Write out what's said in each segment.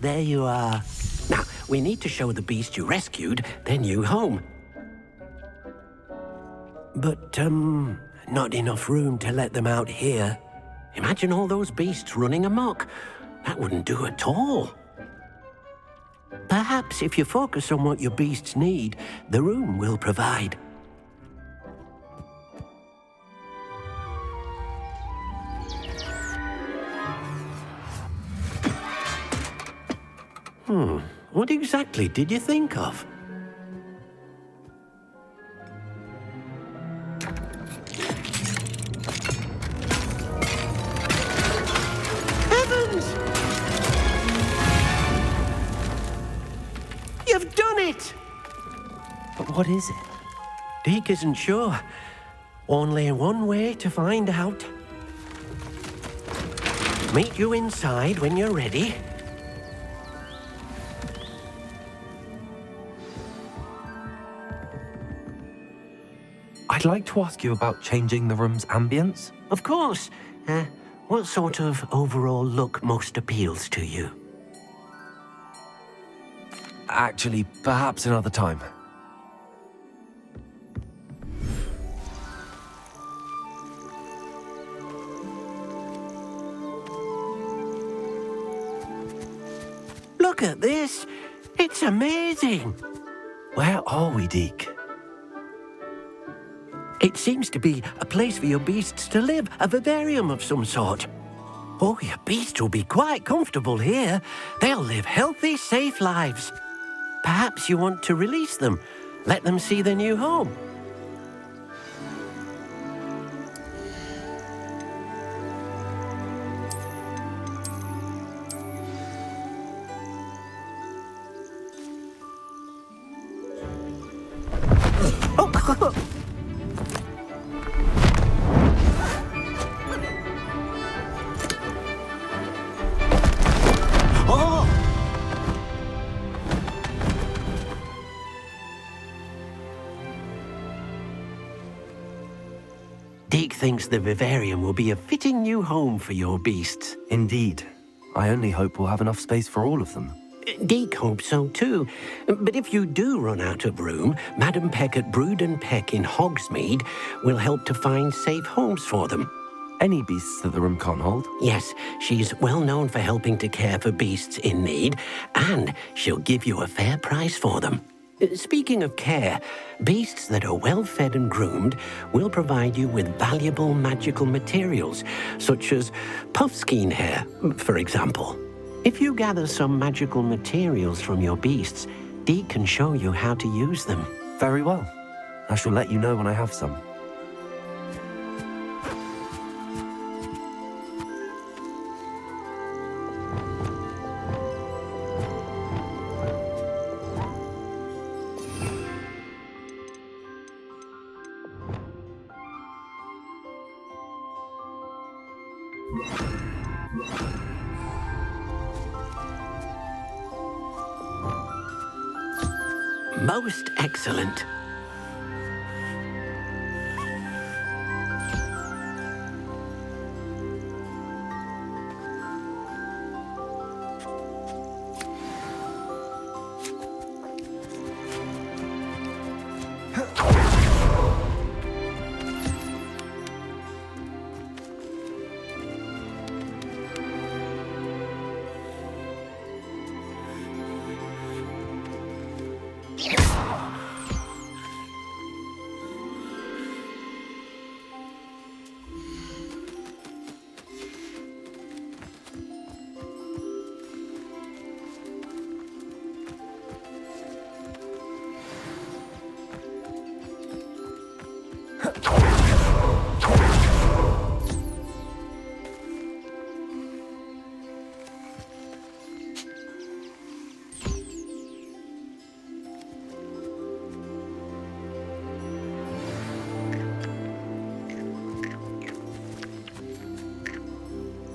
there you are. Now, we need to show the beast you rescued their new home. But, not enough room to let them out here. Imagine all those beasts running amok. That wouldn't do at all. Perhaps if you focus on what your beasts need, the room will provide. What exactly did you think of? Heavens! You've done it! But what is it? Deke isn't sure. Only one way to find out. Meet you inside when you're ready. I'd like to ask you about changing the room's ambience. Of course. What sort of overall look most appeals to you? Actually, perhaps another time. Look at this. It's amazing. Where are we, Deke? It seems to be a place for your beasts to live, a vivarium of some sort. Oh, your beasts will be quite comfortable here. They'll live healthy, safe lives. Perhaps you want to release them, let them see their new home. Deke thinks the vivarium will be a fitting new home for your beasts. Indeed. I only hope we'll have enough space for all of them. Deke hopes so too. But if you do run out of room, Madam Peck at Brood and Peck in Hogsmeade will help to find safe homes for them. Any beasts that the room can't hold? Yes, she's well known for helping to care for beasts in need, and she'll give you a fair price for them. Speaking of care, beasts that are well fed and groomed will provide you with valuable magical materials, such as puffskein hair, for example. If you gather some magical materials from your beasts, Deke can show you how to use them. Very well. I shall let you know when I have some. Most excellent.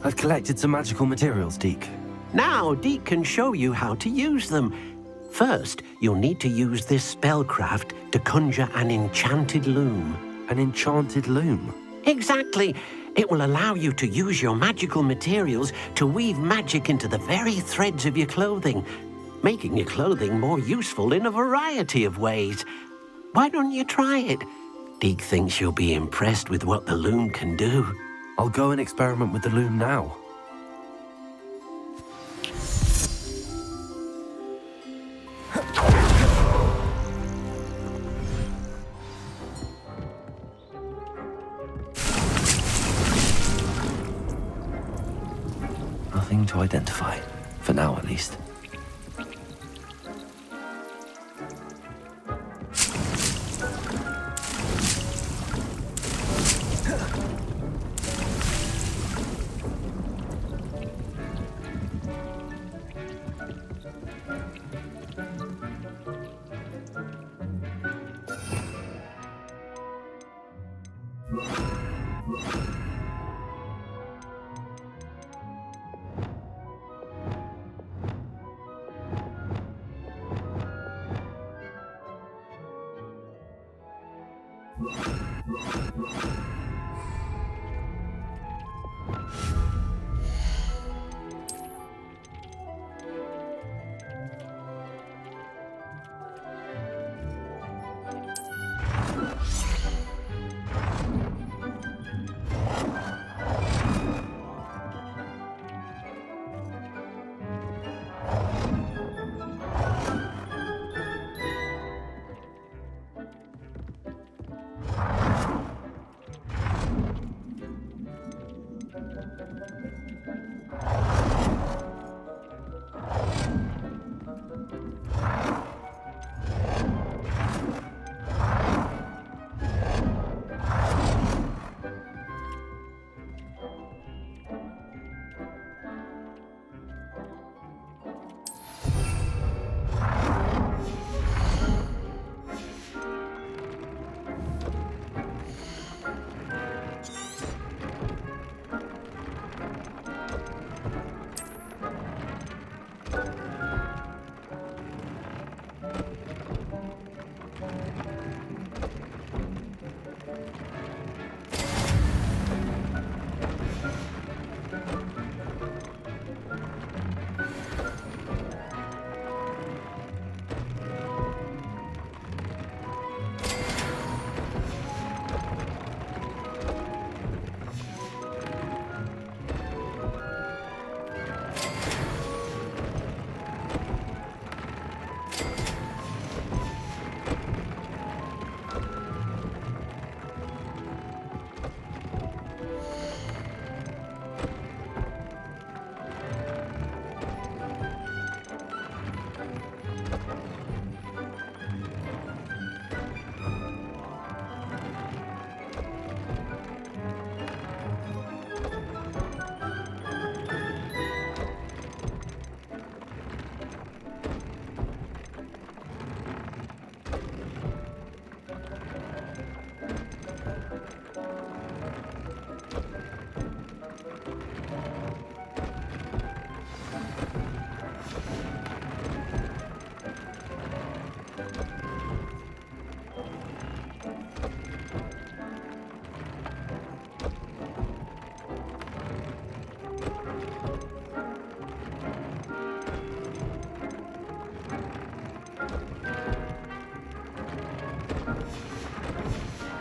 I've collected some magical materials, Deke. Now Deke can show you how to use them. First, you'll need to use this spellcraft to conjure an enchanted loom. An enchanted loom? Exactly. It will allow you to use your magical materials to weave magic into the very threads of your clothing, making your clothing more useful in a variety of ways. Why don't you try it? Deke thinks you'll be impressed with what the loom can do. I'll go and experiment with the loom now. Nothing to identify, for now at least.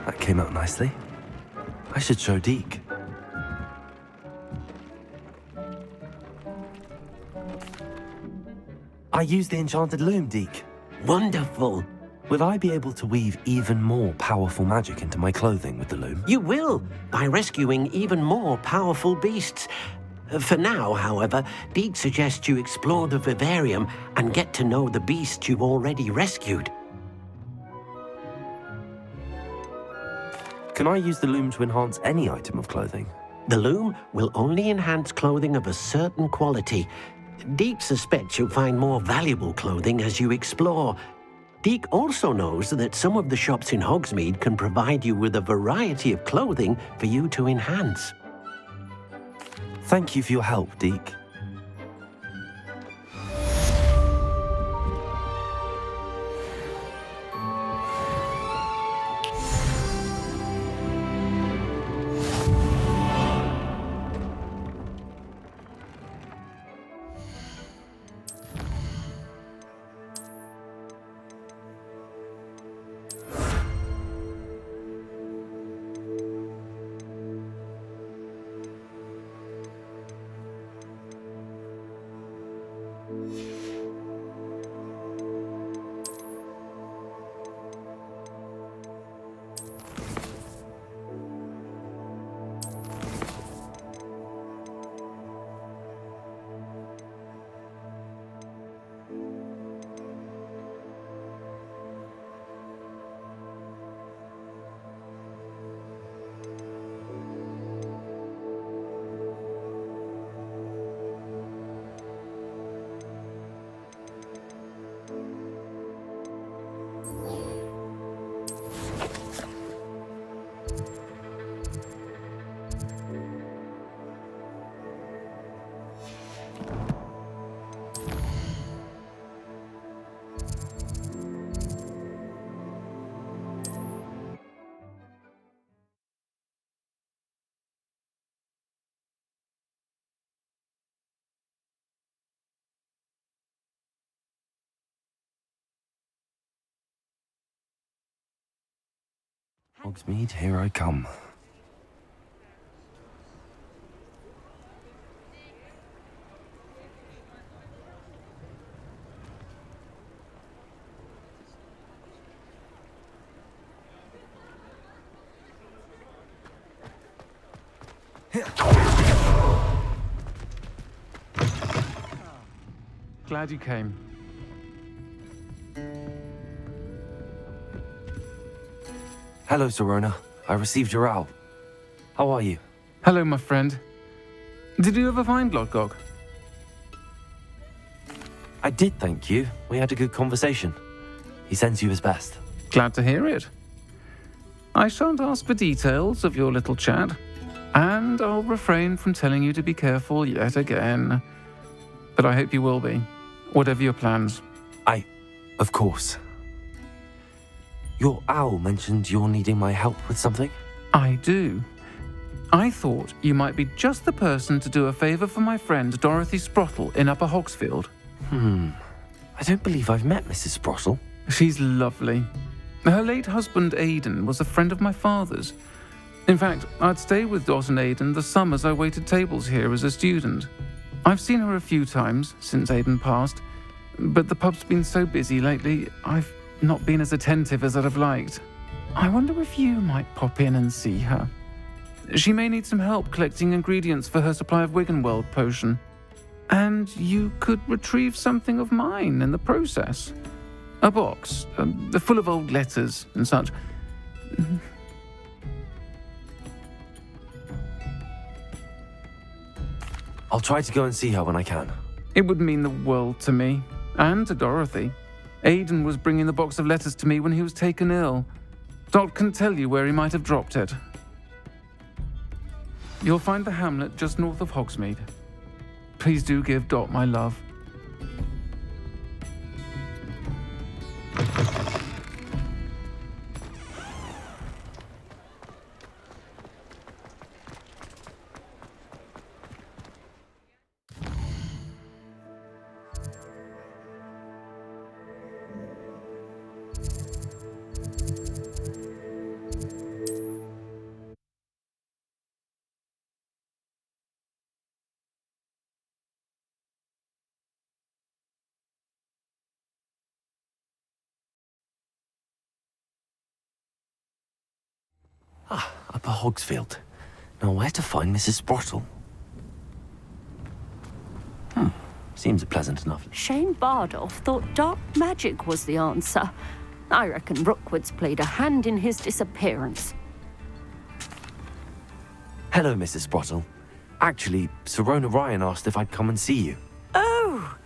That came out nicely. I should show Deke. I used the enchanted loom, Deke. Wonderful. Will I be able to weave even more powerful magic into my clothing with the loom? You will, by rescuing even more powerful beasts. For now, however, Deke suggests you explore the vivarium and get to know the beasts you've already rescued. Can I use the loom to enhance any item of clothing? The loom will only enhance clothing of a certain quality. Deke suspects you'll find more valuable clothing as you explore. Deke also knows that some of the shops in Hogsmeade can provide you with a variety of clothing for you to enhance. Thank you for your help, Deke. Hogsmeade, here I come. Glad you came. Hello, Sirona. I received your owl. How are you? Hello, my friend. Did you ever find Lodgok? I did, thank you. We had a good conversation. He sends you his best. Glad to hear it. I shan't ask for details of your little chat, and I'll refrain from telling you to be careful yet again. But I hope you will be, whatever your plans. Of course. Your owl mentioned you're needing my help with something? I do. I thought you might be just the person to do a favour for my friend Dorothy Sprottle in Upper Hogsfield. I don't believe I've met Mrs. Sprottle. She's lovely. Her late husband Aidan was a friend of my father's. In fact, I'd stay with Dot and Aidan the summers I waited tables here as a student. I've seen her a few times since Aidan passed, but the pub's been so busy lately, I've not been as attentive as I'd have liked. I wonder if you might pop in and see her. She may need some help collecting ingredients for her supply of Wiggenweld potion. And you could retrieve something of mine in the process. A box, full of old letters and such. I'll try to go and see her when I can. It would mean the world to me, and to Dorothy. Aidan was bringing the box of letters to me when he was taken ill. Dot can tell you where he might have dropped it. You'll find the hamlet just north of Hogsmeade. Please do give Dot my love. Upper Hogsfield. Now where to find Mrs. Sprottle? Seems pleasant enough. Shane Bardolph thought dark magic was the answer. I reckon Rookwood's played a hand in his disappearance. Hello, Mrs. Sprottle. Actually, Sirona Ryan asked if I'd come and see you. Oh,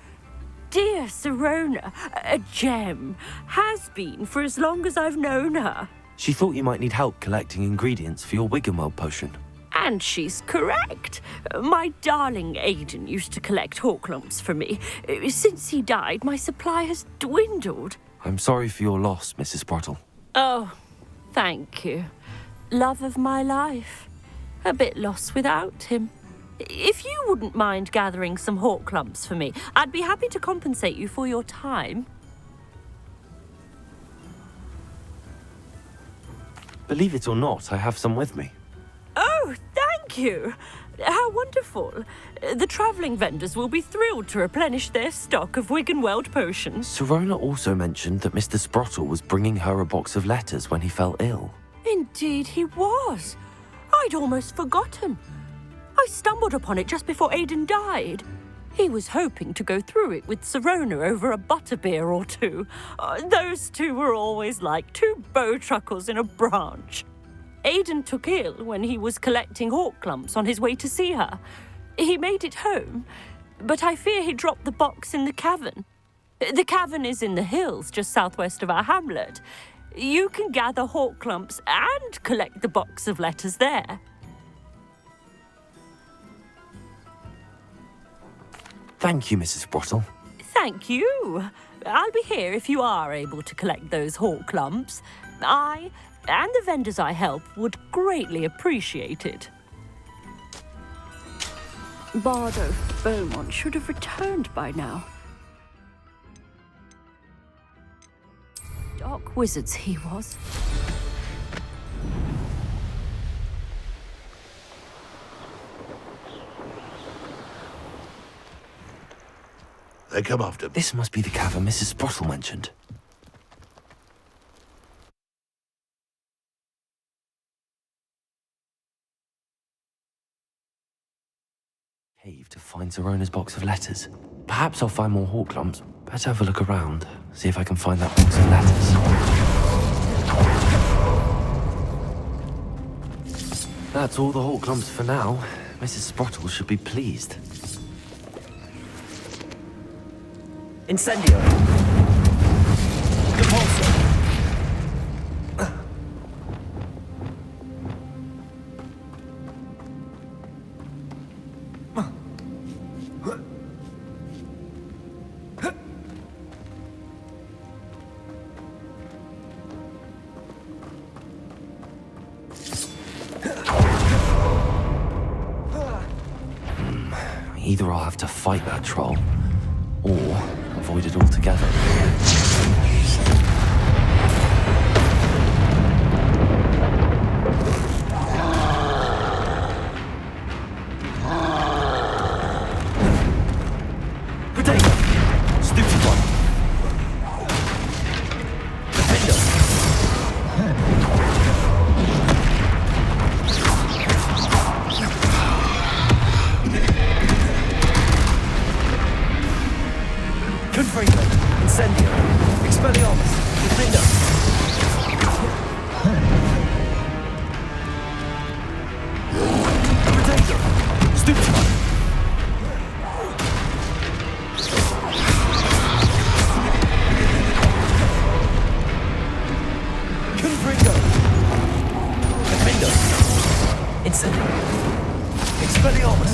dear Sirona, a gem. Has been for as long as I've known her. She thought you might need help collecting ingredients for your Wiggenweld potion. And she's correct. My darling Aidan used to collect hawklumps for me. Since he died, my supply has dwindled. I'm sorry for your loss, Mrs. Sprottle. Oh, thank you. Love of my life. A bit lost without him. If you wouldn't mind gathering some hawklumps for me, I'd be happy to compensate you for your time. Believe it or not, I have some with me. Oh, thank you. How wonderful. The travelling vendors will be thrilled to replenish their stock of Wiggenweld potions. Sirona also mentioned that Mr. Sprottle was bringing her a box of letters when he fell ill. Indeed he was. I'd almost forgotten. I stumbled upon it just before Aidan died. He was hoping to go through it with Sirona over a butterbeer or two. Those two were always like two bowtruckles in a branch. Aidan took ill when he was collecting hawklumps on his way to see her. He made it home, but I fear he dropped the box in the cavern. The cavern is in the hills just southwest of our hamlet. You can gather hawklumps and collect the box of letters there. Thank you, Mrs. Sprottle. Thank you. I'll be here if you are able to collect those hawklumps. I and the vendors I help would greatly appreciate it. Bardo Beaumont should have returned by now. Dark wizards he was. They come after me. This must be the cavern Mrs. Sprottle mentioned. Cave to find Zerona's box of letters. Perhaps I'll find more hawk lumps. Better have a look around, see if I can find that box of letters. That's all the hawk lumps for now. Mrs. Sprottle should be pleased. Incendio. Depulso. Either I'll have to fight that troll, or avoid it altogether. Potato. Stupid one. Defender. Confringo. Incendio. Expelliarmus. Defender. Potato. Stupid one. Confringo. Defender. Incendio. Expelliarmus.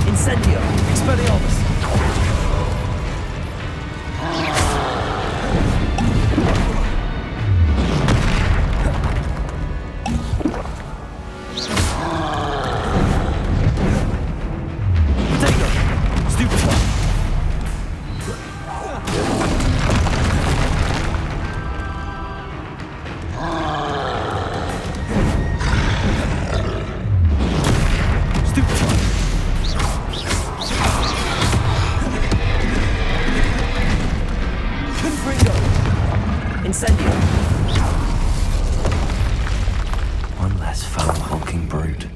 Incendio. Expelliarmus. Potato. Stupid one. Stupid one. Confringo. Incendio. One less foul hulking brute.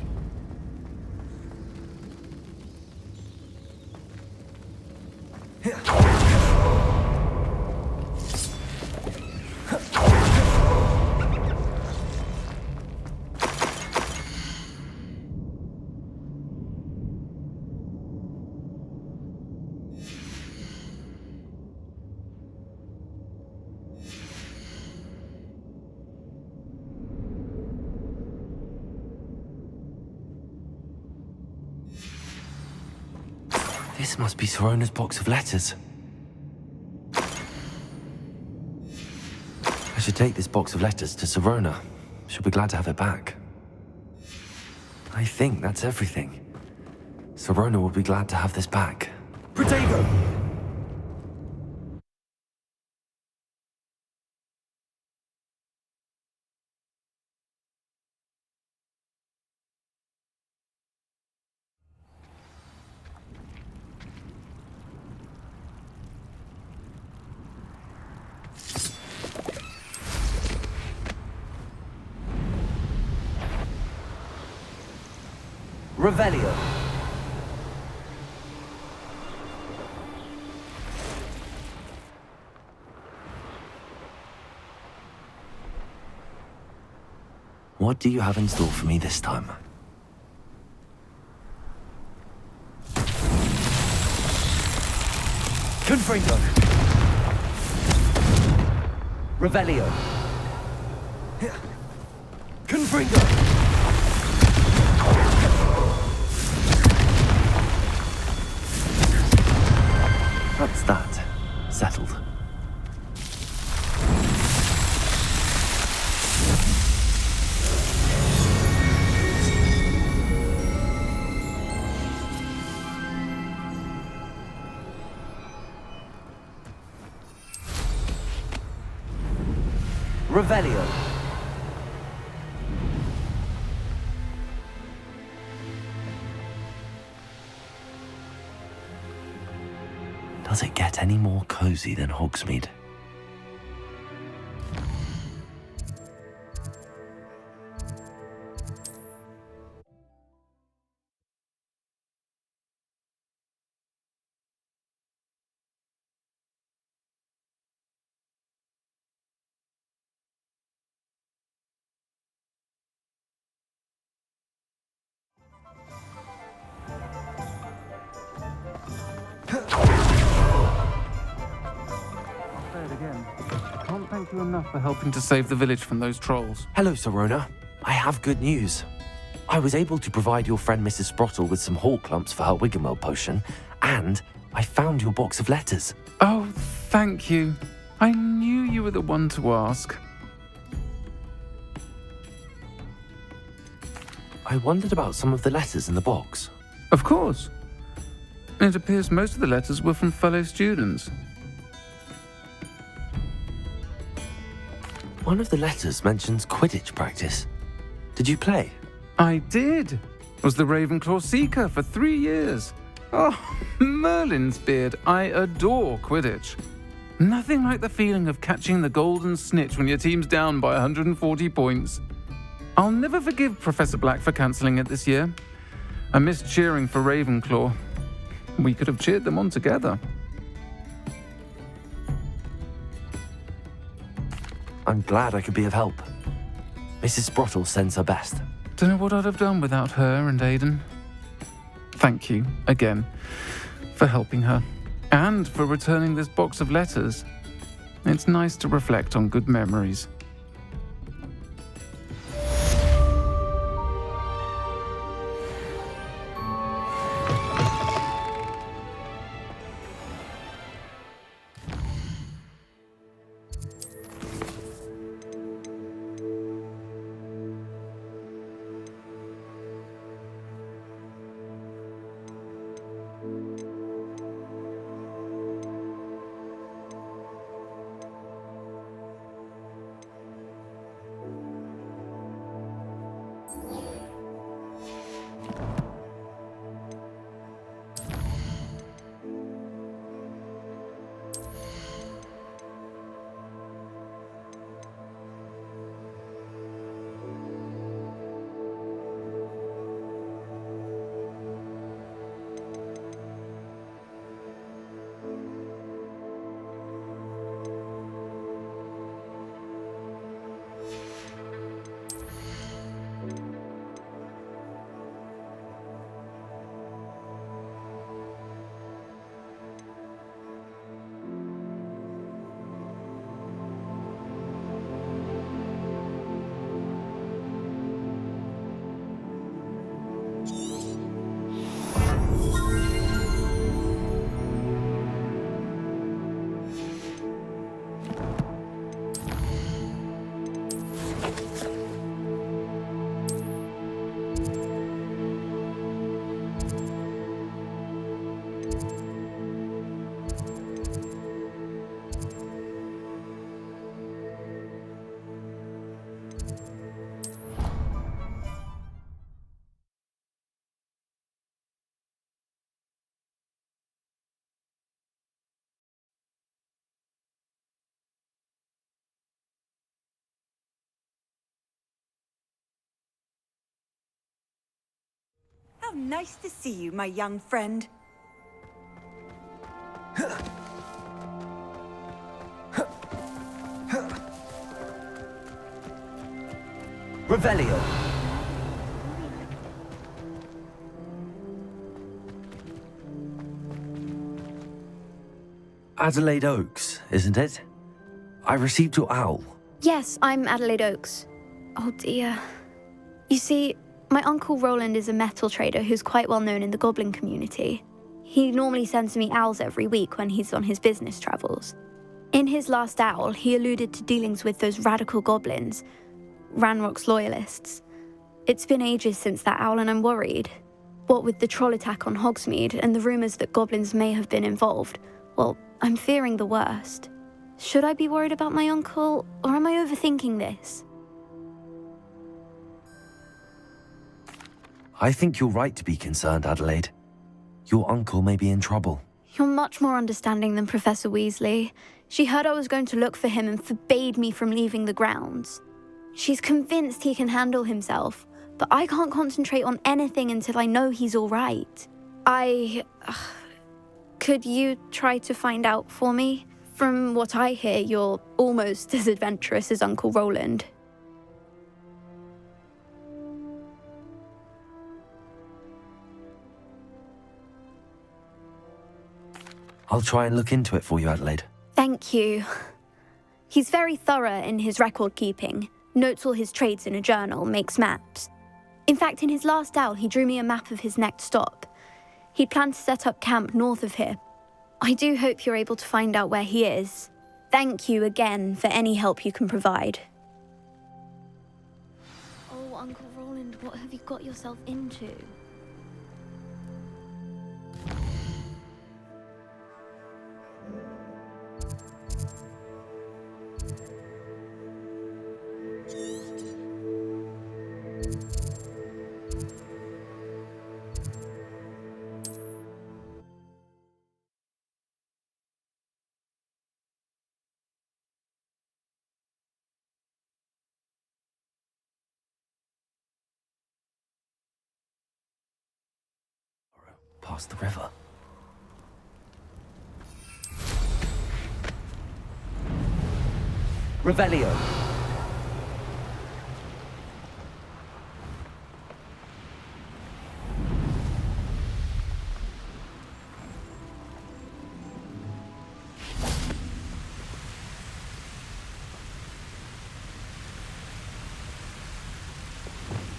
This must be Zerona's box of letters. I should take this box of letters to Zerona. She'll be glad to have it back. I think that's everything. Zerona will be glad to have this back. Protego. Revelio. What do you have in store for me this time? Confringo. Revelio. Confringo. That's that. Settled. Revelio. Does it get any more cozy than Hogsmeade? Say it again. Can't thank you enough for helping to save the village from those trolls. Hello, Sirona. I have good news. I was able to provide your friend Mrs. Sprottle with some hawk lumps for her Wiggenweld potion, and I found your box of letters. Oh, thank you. I knew you were the one to ask. I wondered about some of the letters in the box. Of course. It appears most of the letters were from fellow students. One of the letters mentions Quidditch practice. Did you play? I did. Was the Ravenclaw Seeker for 3 years. Oh, Merlin's beard. I adore Quidditch. Nothing like the feeling of catching the golden snitch when your team's down by 140 points. I'll never forgive Professor Black for cancelling it this year. I missed cheering for Ravenclaw. We could have cheered them on together. I'm glad I could be of help. Mrs. Sprottle sends her best. Don't know what I'd have done without her and Aidan. Thank you, again, for helping her. And for returning this box of letters. It's nice to reflect on good memories. How nice to see you, my young friend. Revelio. Adelaide Oaks, isn't it? I received your owl. Yes, I'm Adelaide Oaks. Oh dear. You see, my uncle Roland is a metal trader who's quite well known in the goblin community. He normally sends me owls every week when he's on his business travels. In his last owl, he alluded to dealings with those radical goblins, Ranrock's loyalists. It's been ages since that owl and I'm worried. What with the troll attack on Hogsmeade and the rumours that goblins may have been involved, well, I'm fearing the worst. Should I be worried about my uncle, or am I overthinking this? I think you're right to be concerned, Adelaide. Your uncle may be in trouble. You're much more understanding than Professor Weasley. She heard I was going to look for him and forbade me from leaving the grounds. She's convinced he can handle himself, but I can't concentrate on anything until I know he's all right. Could you try to find out for me? From what I hear, you're almost as adventurous as Uncle Roland. I'll try and look into it for you, Adelaide. Thank you. He's very thorough in his record keeping, notes all his trades in a journal, makes maps. In fact, in his last owl, he drew me a map of his next stop. He'd planned to set up camp north of here. I do hope you're able to find out where he is. Thank you again for any help you can provide. Oh, Uncle Roland, what have you got yourself into? Past the river. Revelio.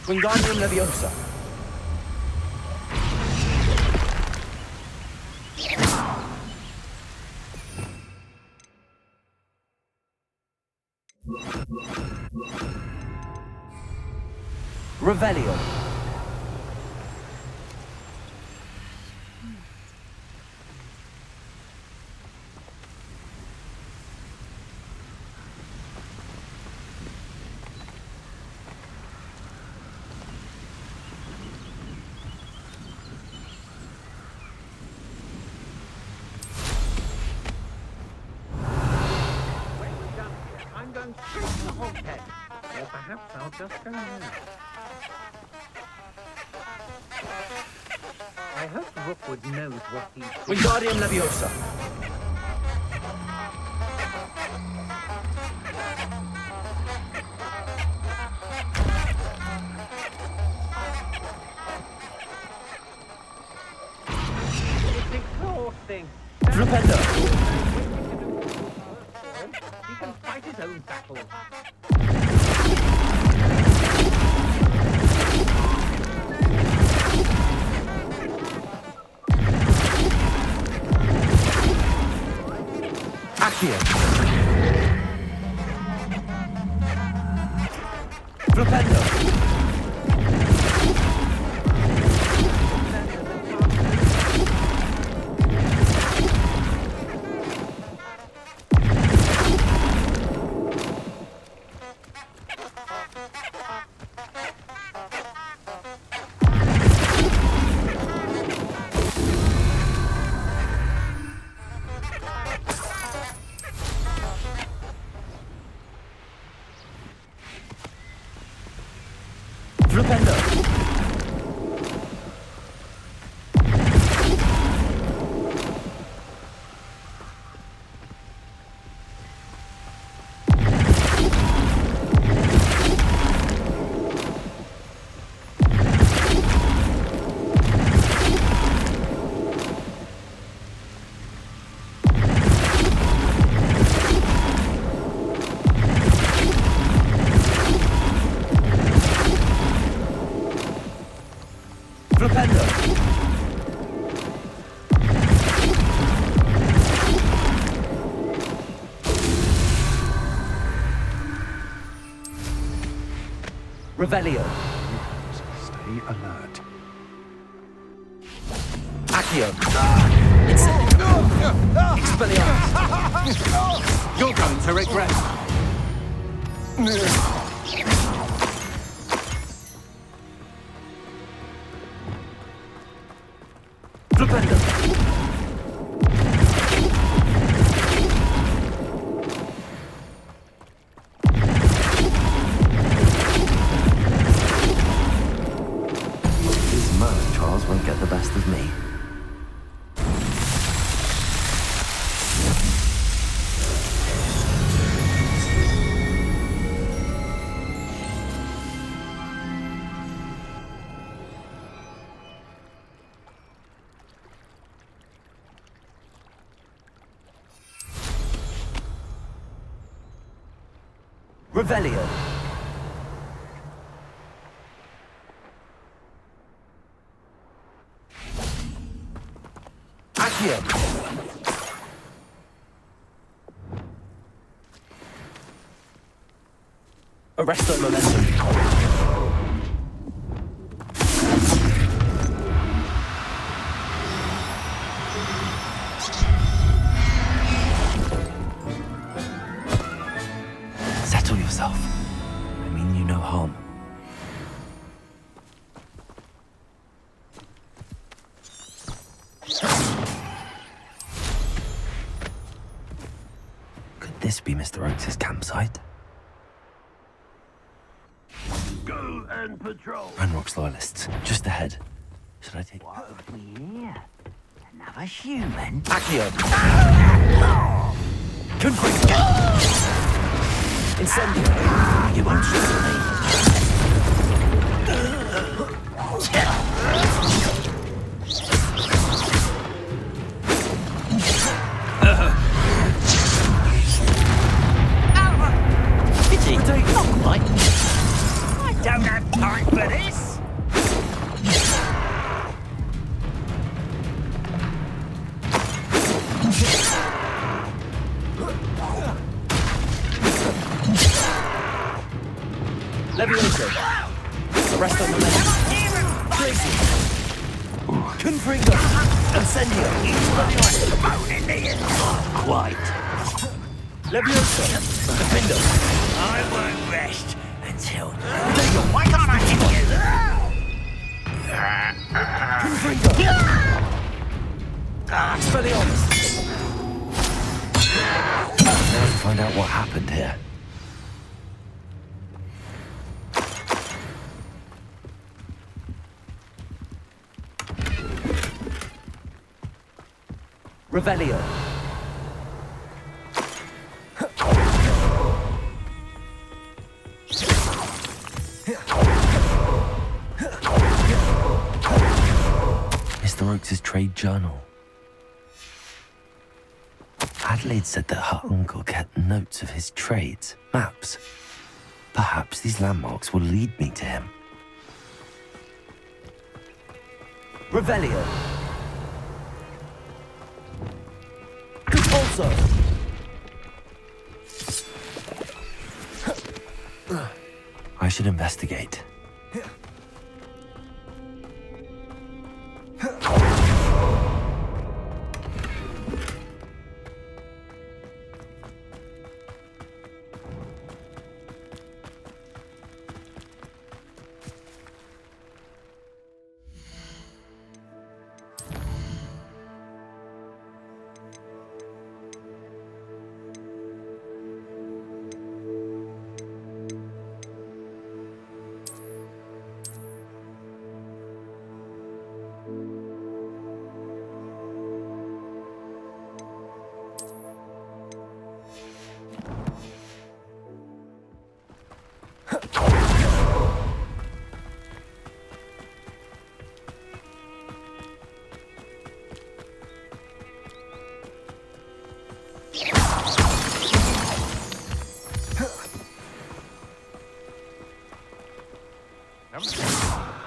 Wingardium Leviosa. Revelio. I'm going straight to the hogshead. Or perhaps I'll just go now. I hope Rookwood knows what he's... Wingardium Leviosa. It's exhausting. Flipendo. He can fight his own battles. Accio. Flipendo. Flipendo. Flipendo. Revelio. Stay alert. Accio. Expelliarmus! You're going to regret. Flipendo! These murder trials won't get the best of me. Revelio. Accio. Arresto momentum. Settle yourself. I mean you no harm. Could this be Mr. Oakes' campsite? Go and patrol. Ranrock's loyalists, just ahead. Should I take... What have we here? Another human? Accio. Confringo. Incendio. You won't shoot me. Pity. Not quite. I don't have time for this. Levioso. Arresto momentum. Tracy. Confringo. Incendio. Quite. Levioso. Defendo. I won't rest until... Why can't I hit you? Confringo. Expelliarmus. Now to find out what happened here. Revelio. Mr. Oakes' trade journal. Adelaide said that her uncle kept notes of his trades, maps. Perhaps these landmarks will lead me to him. Revelio. Also. I should investigate.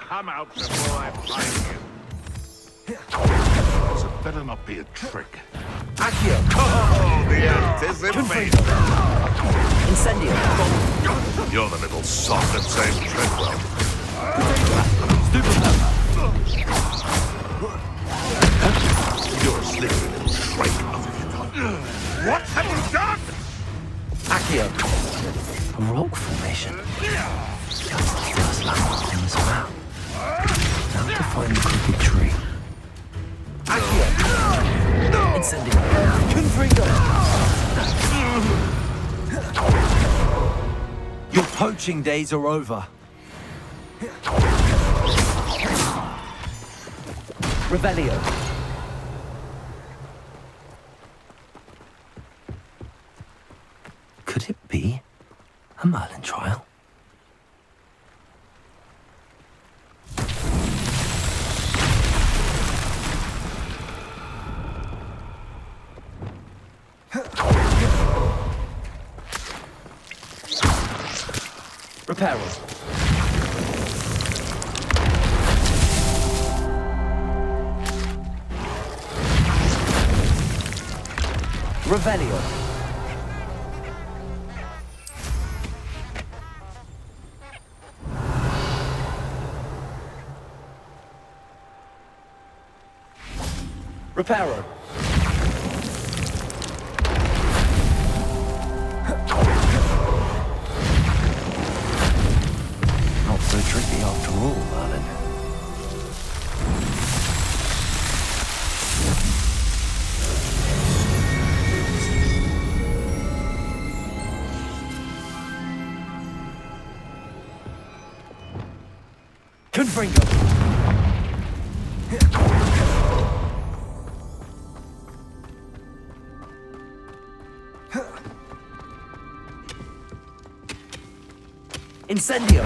Come out before I find you. So it better not be a trick. Accio. Oh, the anticipation. Incendio. You're the little soft that saves Treadwell. You're asleep. What have you done? Accio. A rock formation. Just the first landmark in this map. Now to find the crooked tree. Accio. Incendio. Confringo. Your poaching days are over. Revelio. Could it be a Merlin trial? Reparo. Revelio. Reparo. Not so tricky after all, Merlin. Confringo. Incendio.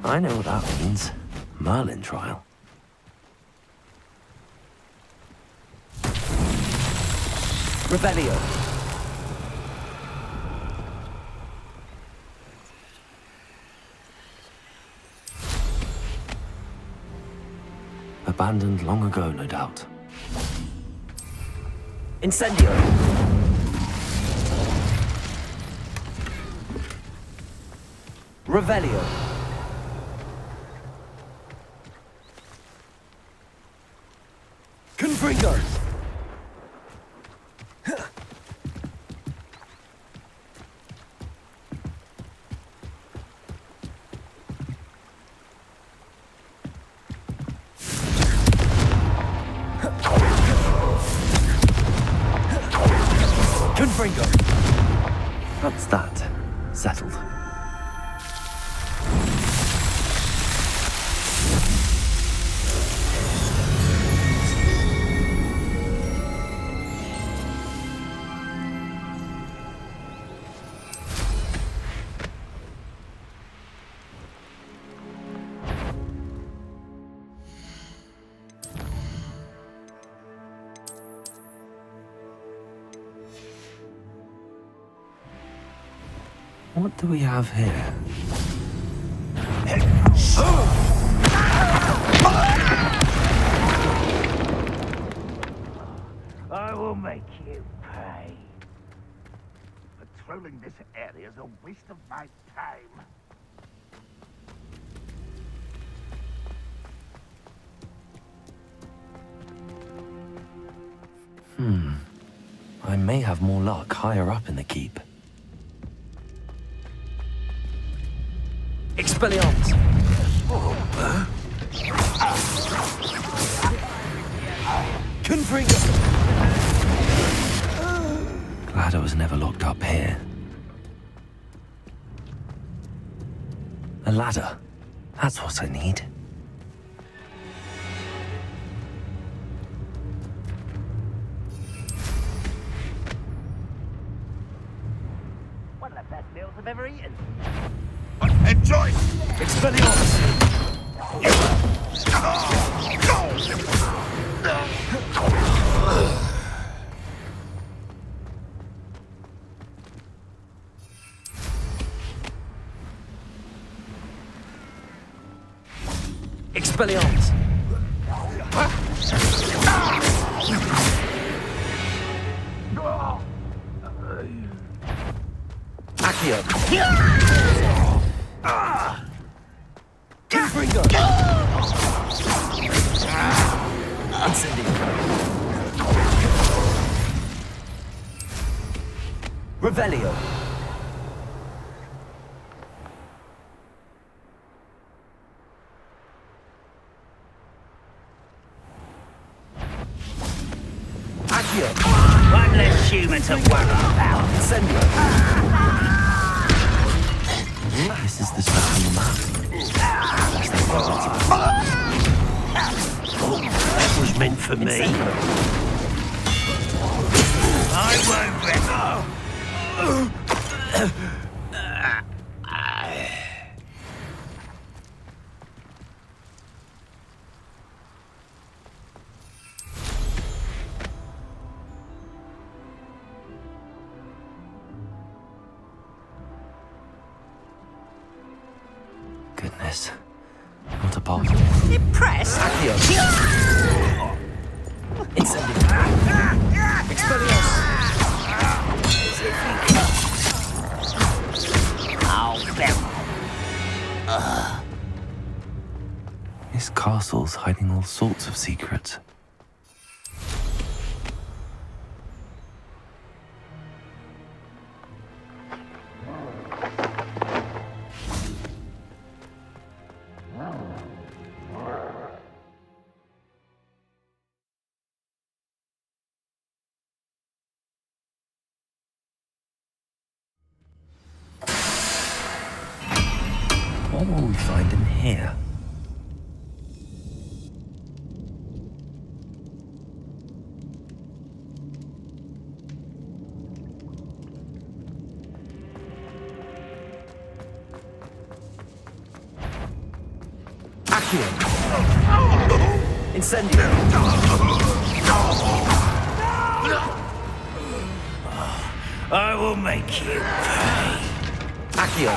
I know what that means. Merlin trial. Revelio. Abandoned long ago, no doubt. Incendio. Revelio. Confringo. Confringo. That's that. Settled. What do we have here? make you pay. Patrolling this area is a waste of my time. I may have more luck higher up in the keep. Expelliarmus! Confringo! Glad I was never locked up here. A ladder. That's what I need. One of the best meals I've ever eaten. Enjoy! Expelliarmus! Expelliarmus! Accio! Confringo! Incendio! Revelio! Accio! One less human to worry about. Incendio! This is the stuff on the map. Oh, that was meant for me. I won't rest. Goodness. Not a bomb. Impressed? Accio! Incendio! Expelliarmus! Oh, Bill. This castle's hiding all sorts of secrets. What will we find in here? Accio! Incendio! I will make you pay. Accio!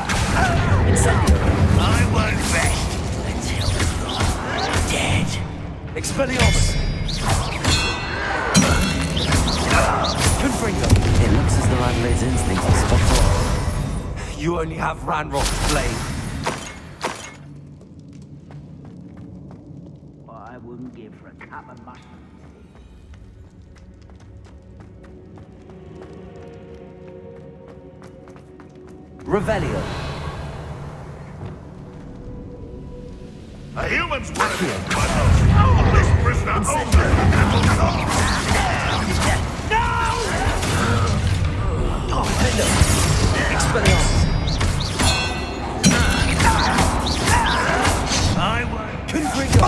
Incendio! I won't rest until you're dead. Expelliarmus! Confringo! It looks as though Adelaide's instincts are spot on. You only have Ranrock's blade. I wouldn't give for a cup of mushroom tea. Revelio! A human's worthy of my this prisoner open! Expelliarmus! I won't. Confringo!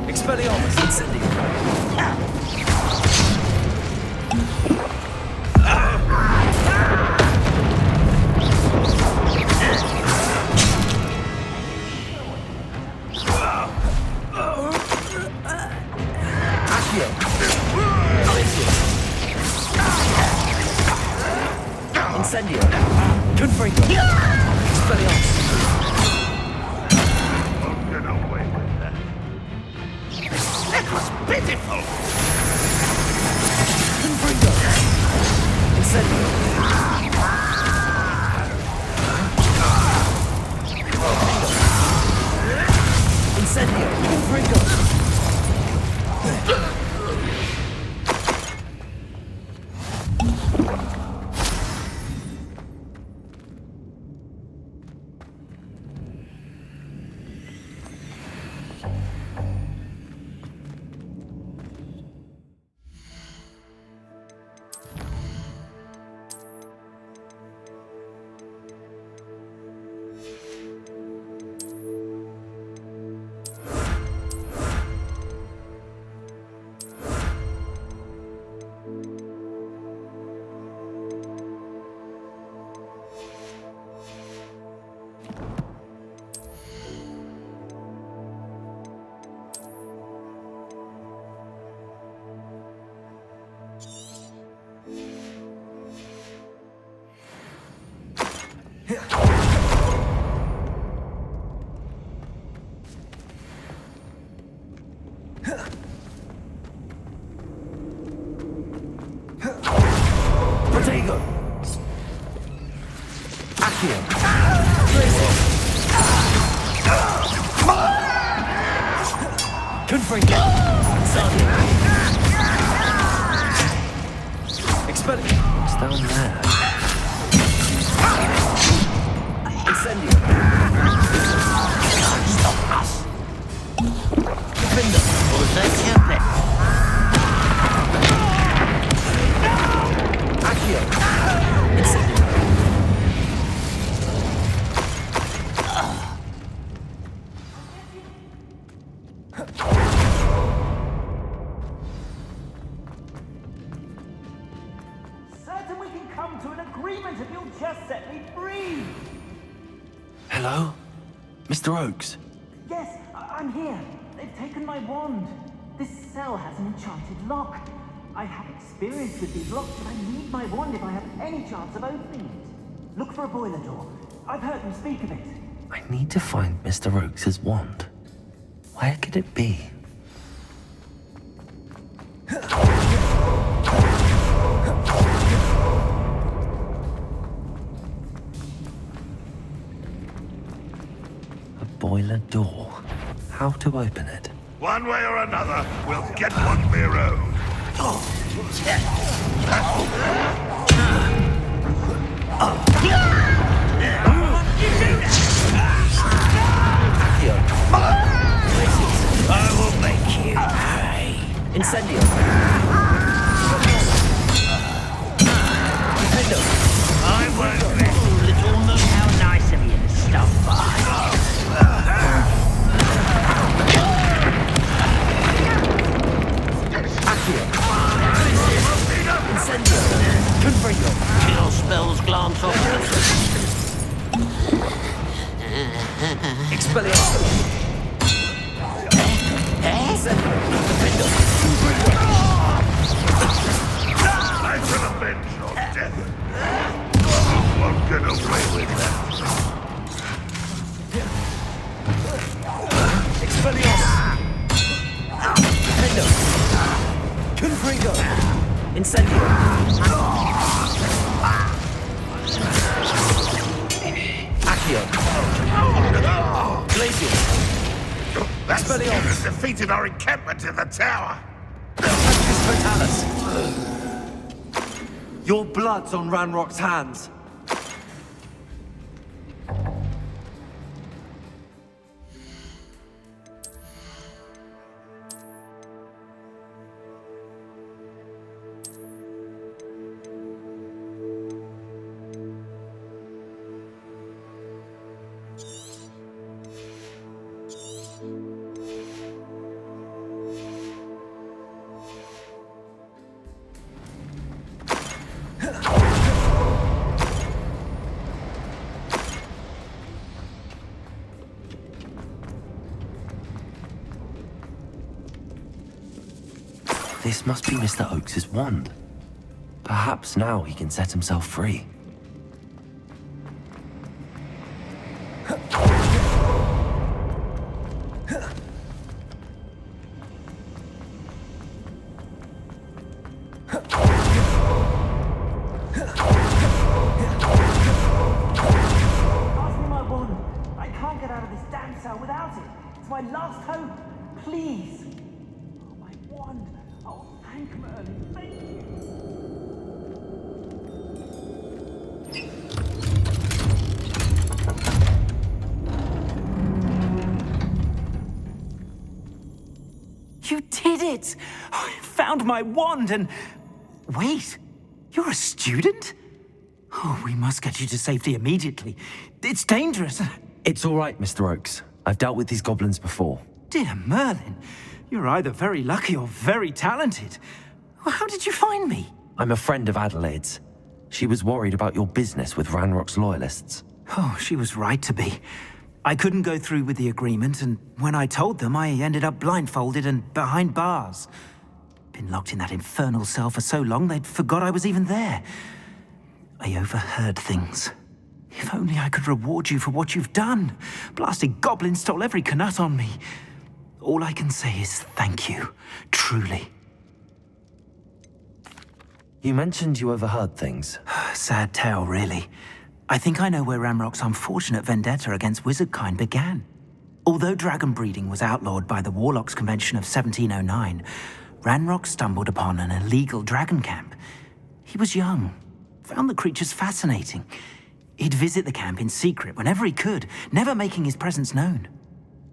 Expelliarmus! Incendio! Accio! Incendio! Confringo! Expelliarmus! Get away with that. That was pitiful! Protego! Accio! Confringo! Expel it! It's down there. Incendio! Stop us. Defender! Usa template. Accio! Incendio! Certain we can come to an agreement if you'll just set me free. Hello? Mr. Oakes? Yes, I'm here. They've taken my wand. This cell has an enchanted lock. I have experience with these locks, but I need my wand if I have any chance of opening it. Look for a boiler door. I've heard them speak of it. I need to find Mr. Oakes' wand. Where could it be? A boiler door. How to open it? One way or another, we'll get one of your own. I will make you pay. Incendio! Defender! I won't let you little know how nice of you to stop by. Accio! Incendio! Confringo! Kill spells glance off. Expelliarmus! Incendio! Defender! I shall avenge your death. Won't get away with that. Expelliarmus! Defender! Confringo! Incendio! Accio! Glacius! That Expelliarmus! has defeated our encampment in the tower. Totalis! Your blood's on Ranrock's hands. This must be Mr. Oakes' wand. Perhaps now he can set himself free. Pass me my wand. I can't get out of this damn cell without it. It's my last hope. please. Oh, my wand. Oh, thank Merlin. Thank you. You did it! I found my wand and... Wait, you're a student? Oh, we must get you to safety immediately. It's dangerous. It's all right, Mr. Oakes. I've dealt with these goblins before. Dear Merlin, you're either very lucky or very talented. Well, how did you find me? I'm a friend of Adelaide's. She was worried about your business with Ranrock's loyalists. Oh, she was right to be. I couldn't go through with the agreement, and when I told them, I ended up blindfolded and behind bars. Been locked in that infernal cell for so long, they'd forgot I was even there. I overheard things. If only I could reward you for what you've done. Blasted goblins stole every Knut on me. All I can say is thank you, truly. You mentioned you overheard things. Sad tale, really. I think I know where Ranrock's unfortunate vendetta against wizardkind began. Although dragon breeding was outlawed by the Warlocks Convention of 1709, Ranrock stumbled upon an illegal dragon camp. He was young, found the creatures fascinating. He'd visit the camp in secret whenever he could, never making his presence known.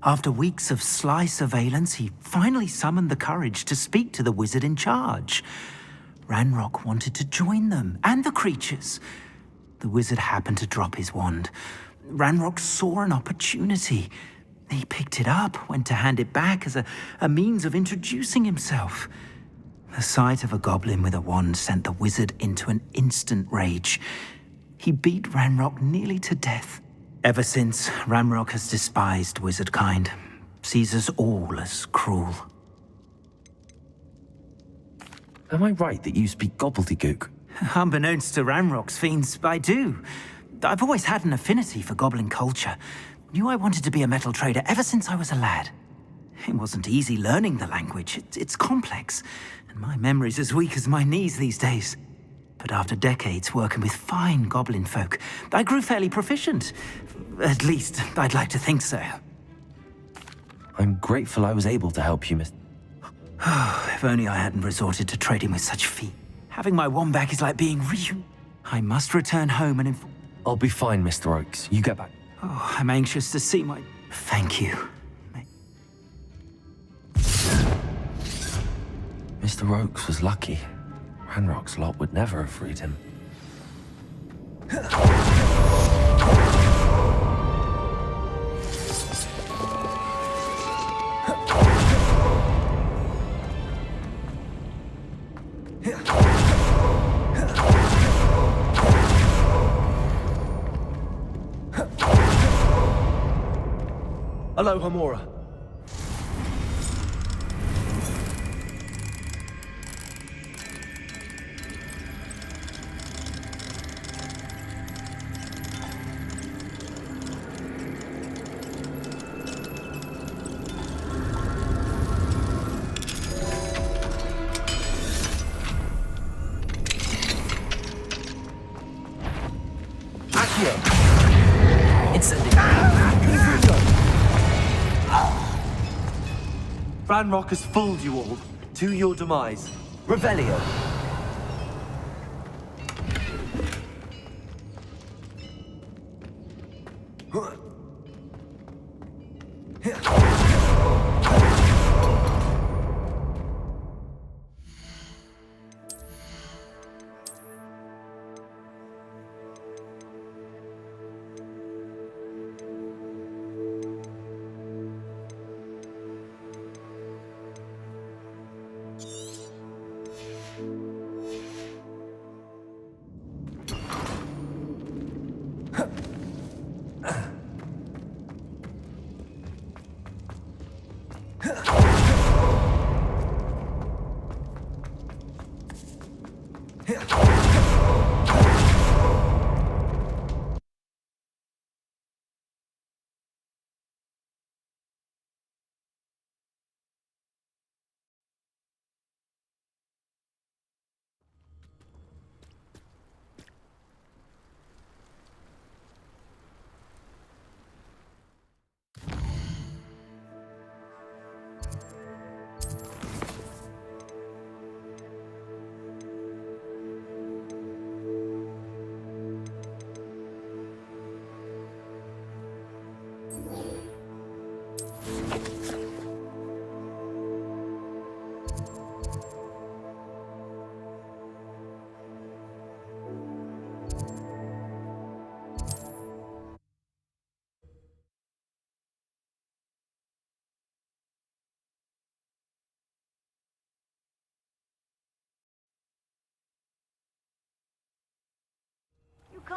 After weeks of sly surveillance, he finally summoned the courage to speak to the wizard in charge. Ranrock wanted to join them, and the creatures. The wizard happened to drop his wand. Ranrock saw an opportunity. He picked it up, went to hand it back as a means of introducing himself. The sight of a goblin with a wand sent the wizard into an instant rage. He beat Ranrock nearly to death. Ever since, Ranrock has despised wizardkind, sees us all as cruel. Am I right that you speak gobbledygook? Unbeknownst to Ranrock's fiends, I do. I've always had an affinity for goblin culture. Knew I wanted to be a metal trader ever since I was a lad. It wasn't easy learning the language. It's complex, and my memory's as weak as my knees these days. But after decades working with fine goblin folk, I grew fairly proficient. At least, I'd like to think so. I'm grateful I was able to help you, Miss... If only I hadn't resorted to trading with such feet. Having my wand back is like being I must return home and I'll be fine, Mr. Oakes. You get back. Oh, I'm anxious to see my... Thank you. Mr. Oakes was lucky. Ranrock's lot would never have freed him. Hello, Hamora. Ranrock has fooled you all, to your demise. Revelio.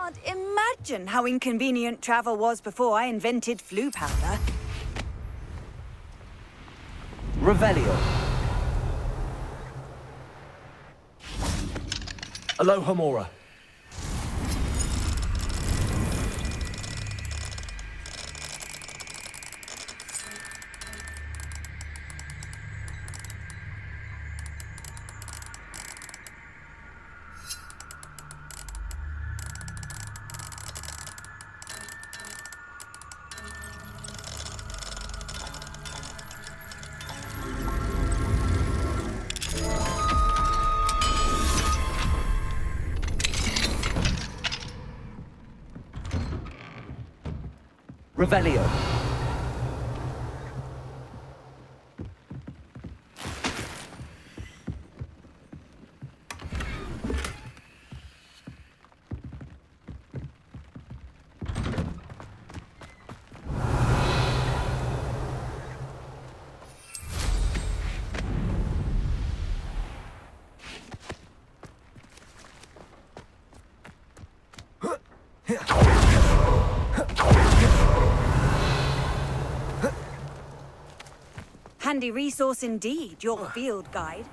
Can't imagine how inconvenient travel was before I invented flu powder. Revelio. Aloha Mora. Revelio. Handy resource indeed, your field guide.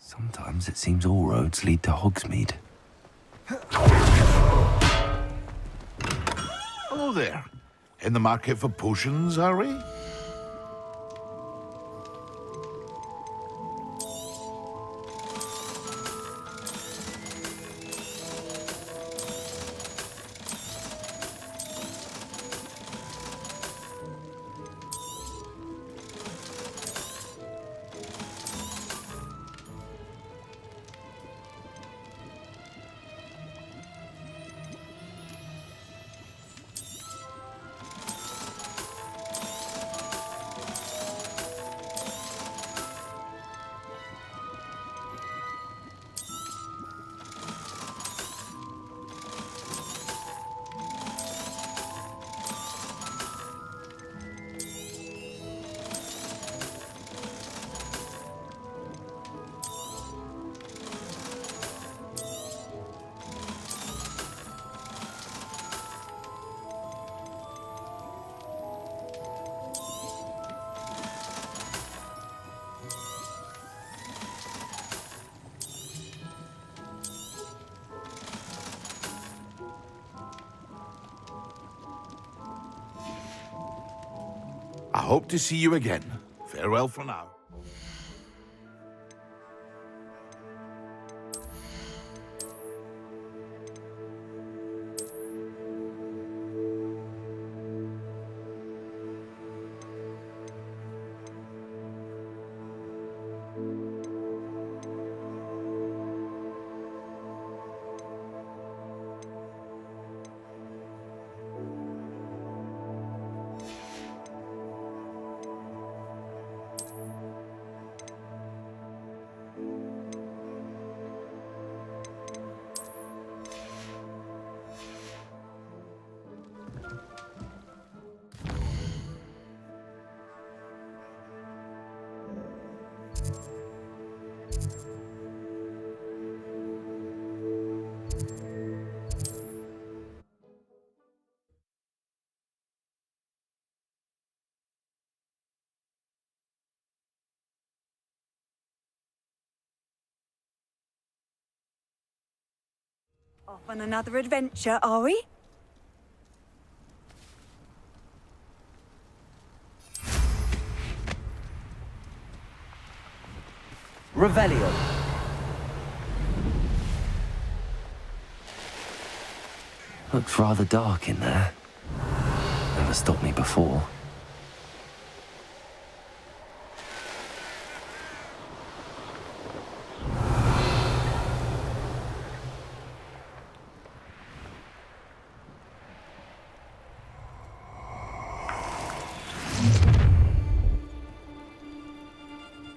Sometimes it seems all roads lead to Hogsmeade. Hello there. In the market for potions, are we? I hope to see you again. Farewell for now. Off on another adventure, are we? Revelio. Looks rather dark in there. Never stopped me before.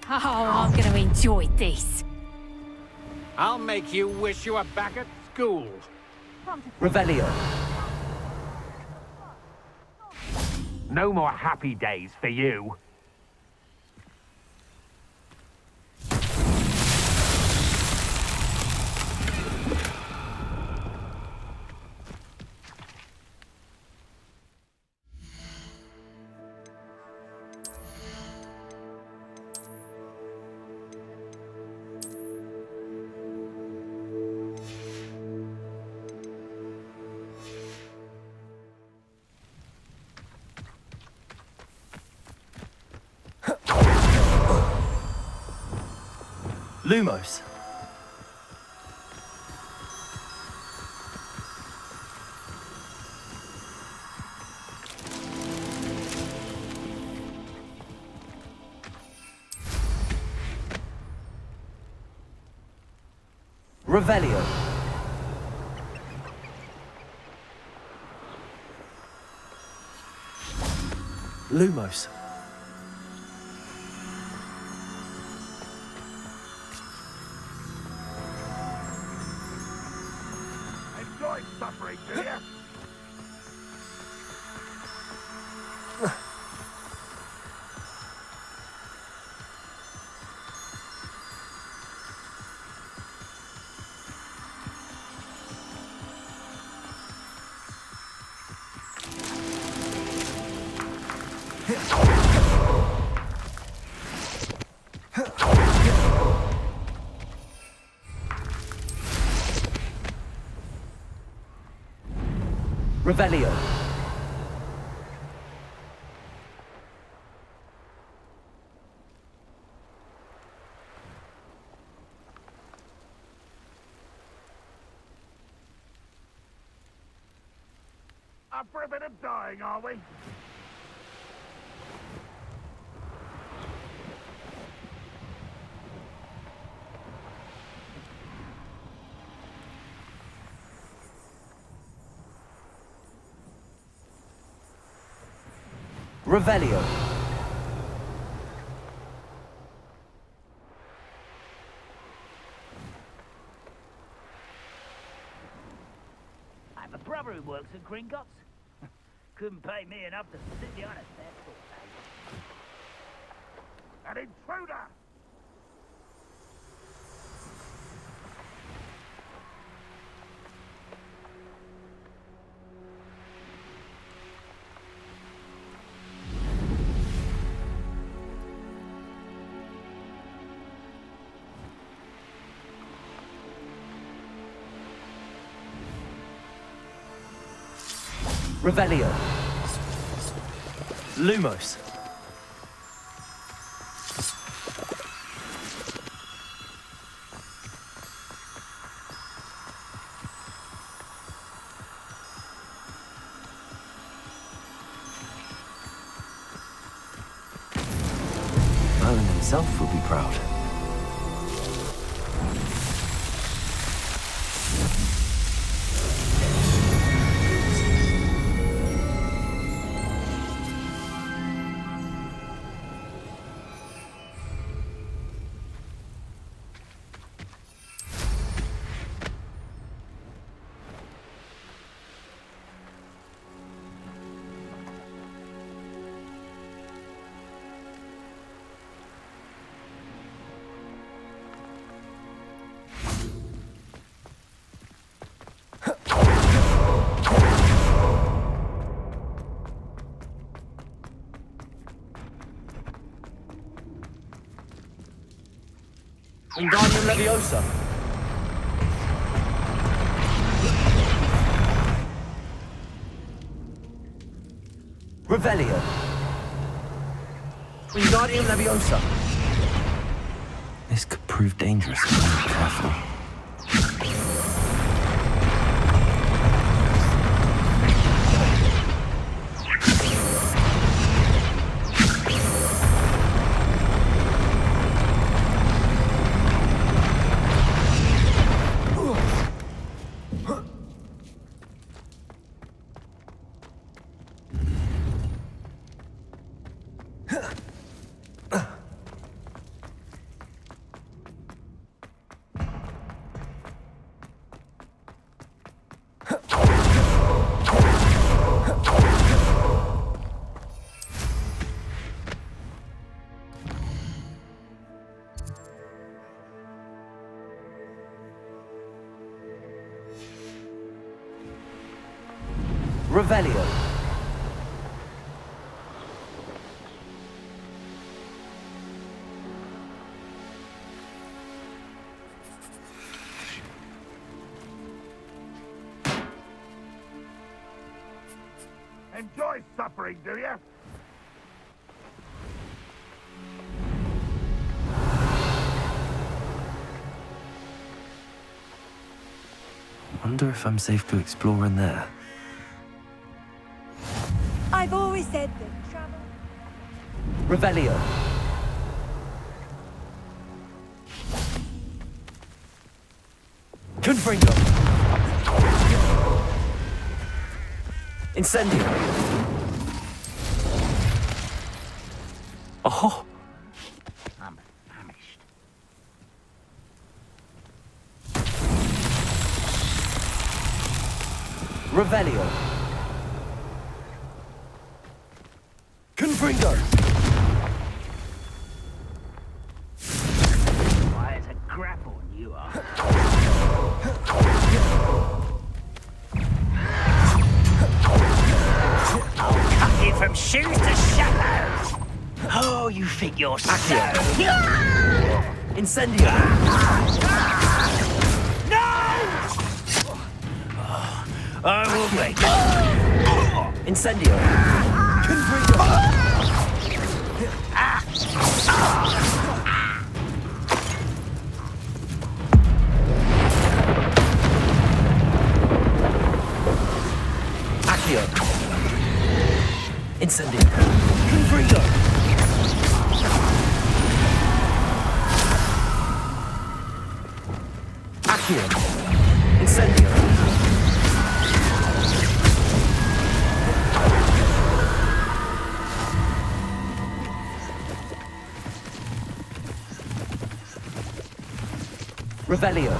Oh, I'm going to enjoy this. I'll make you wish you were back at school. Revelio. No more happy days for you. Lumos. Revelio. Lumos. Enjoy suffering, do you? Revelio. Up for a bit of dying, are we? Revelio. I have a brother who works at Gringotts. Couldn't pay me enough to sit behind a desk all day. An intruder! Revelio. Lumos. Merlin himself will be proud. Wingardium Leviosa. Revelio. Wingardium Leviosa. This could prove dangerous if we're not careful. Revelio. Enjoy suffering, do you? Wonder if I'm safe to explore in there. I've always said that travel... Revelio. Confringo. Incendio. Oh! I'm famished. Revelio. Confringo. Why, it's a grapple you are. I'll cut you from shoes to shadows. Oh, you think you're so... Incendio. No! I will make it. Incendio. Confringo. Accio. Incendio. Confringo. Accio. Incendio. Revelio.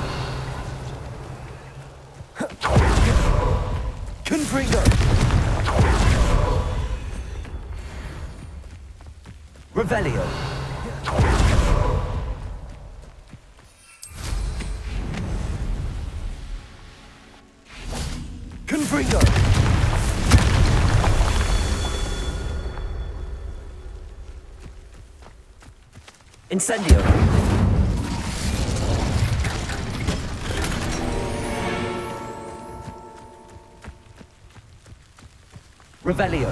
Confringo. Revelio. Confringo. Incendio. Revelio.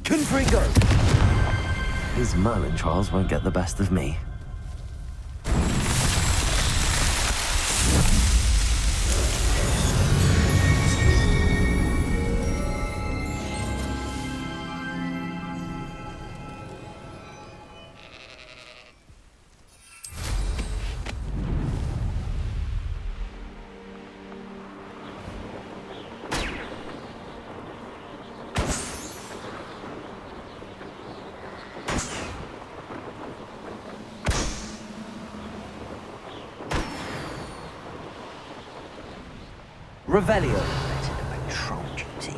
Confringo. These Merlin trials won't get the best of me. Revelio. Better than patrol duty.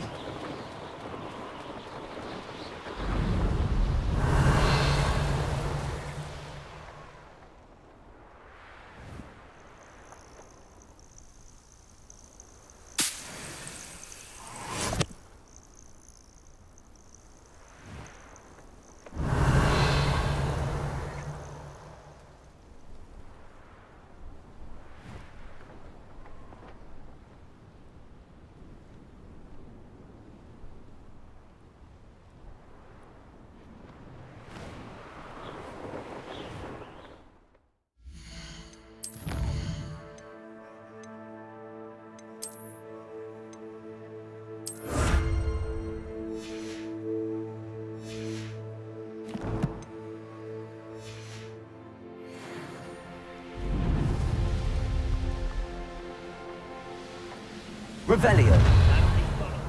Revelio.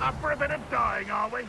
Up for a bit of dying, are we?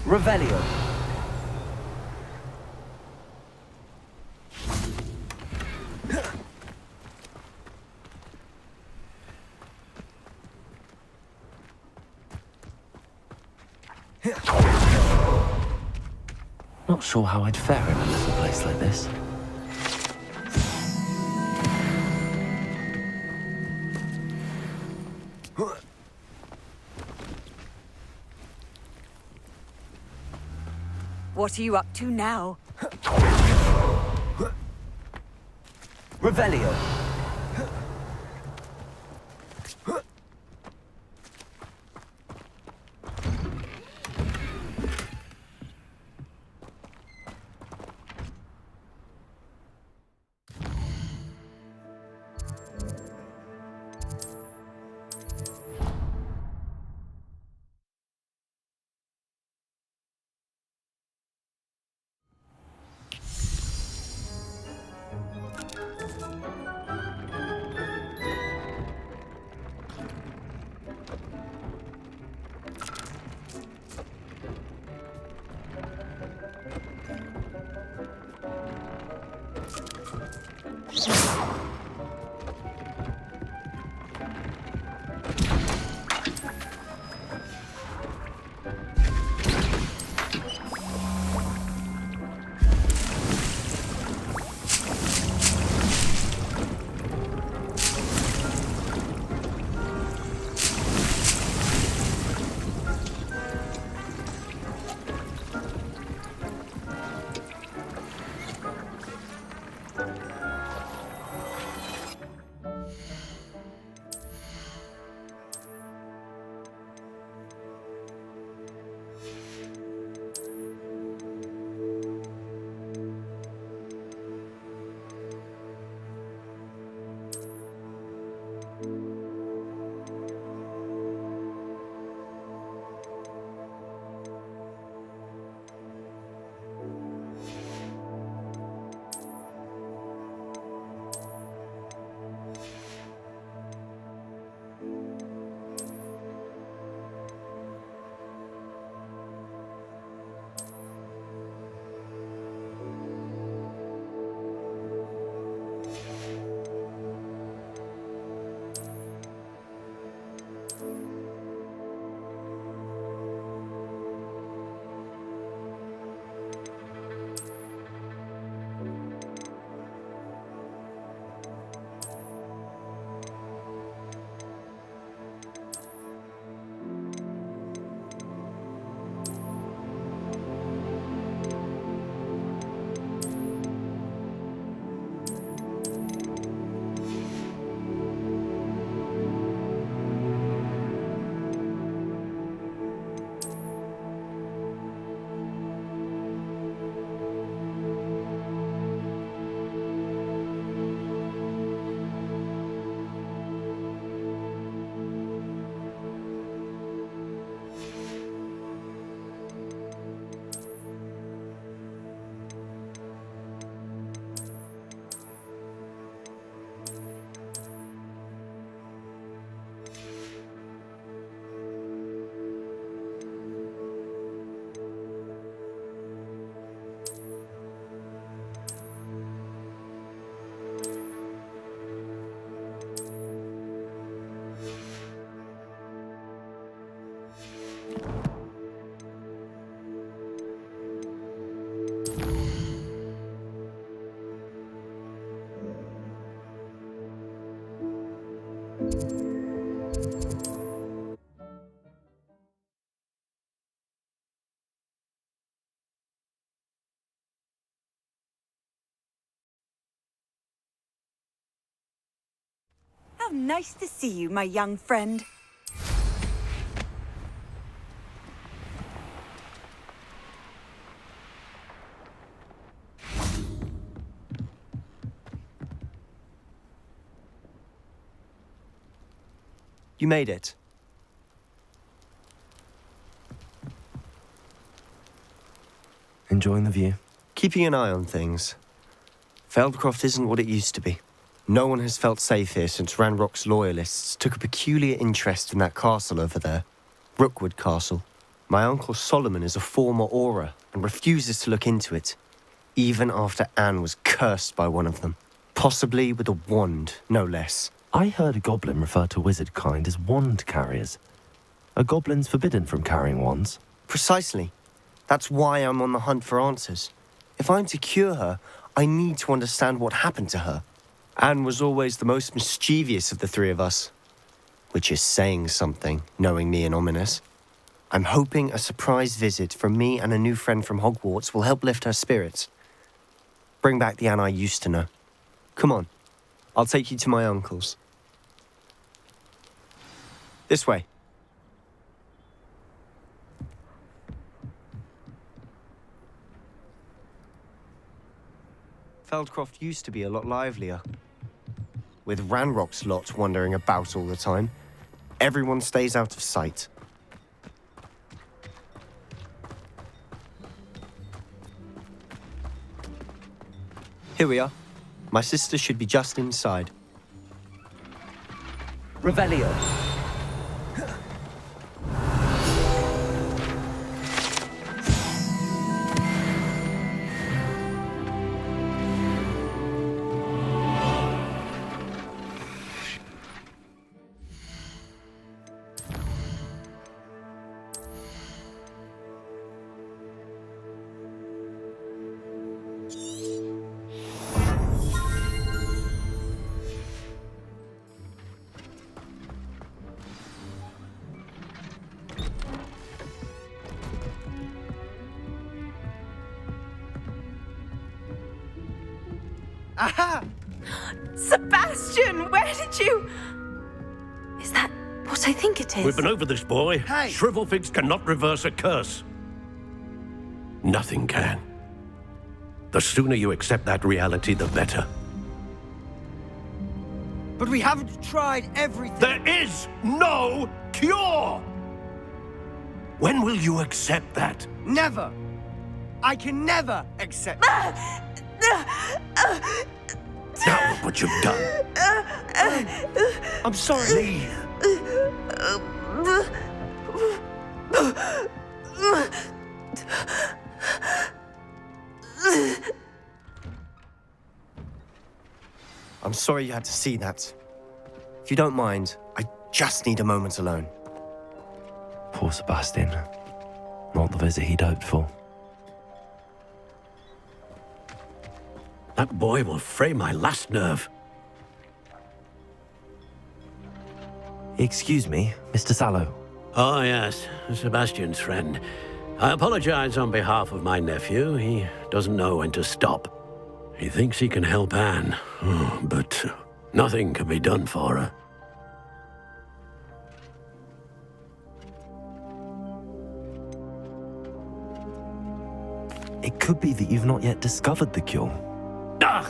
Revelio. Not sure how I'd fare in a little place like this. What are you up to now? Revelio. How nice to see you, my young friend. You made it. Enjoying the view? Keeping an eye on things. Feldcroft isn't what it used to be. No one has felt safe here since Ranrock's loyalists took a peculiar interest in that castle over there. Rookwood Castle. My uncle Solomon is a former Auror and refuses to look into it, even after Anne was cursed by one of them. Possibly with a wand, no less. I heard a goblin refer to wizard kind as wand carriers. Are goblins forbidden from carrying wands? Precisely. That's why I'm on the hunt for answers. If I'm to cure her, I need to understand what happened to her. Anne was always the most mischievous of the three of us. Which is saying something, knowing me and Ominous. I'm hoping a surprise visit from me and a new friend from Hogwarts will help lift her spirits. Bring back the Anne I used to know. Come on, I'll take you to my uncle's. This way. Feldcroft used to be a lot livelier. With Ranrock's lot wandering about all the time, everyone stays out of sight. Here we are. My sister should be just inside. Revelio. Aha! Sebastian, where did you... Is that what I think it is? We've been over this, boy. Hey! Shrivelfigs cannot reverse a curse. Nothing can. The sooner you accept that reality, the better. But we haven't tried everything. There is no cure! When will you accept that? Never! I can never accept Now look what you've done. I'm sorry. Leave. I'm sorry you had to see that. If you don't mind, I just need a moment alone. Poor Sebastian. Not the visit he'd hoped for. That boy will fray my last nerve. Excuse me, Mr. Sallow. Oh, yes, Sebastian's friend. I apologize on behalf of my nephew. He doesn't know when to stop. He thinks he can help Anne, but nothing can be done for her. It could be that you've not yet discovered the cure. Ah,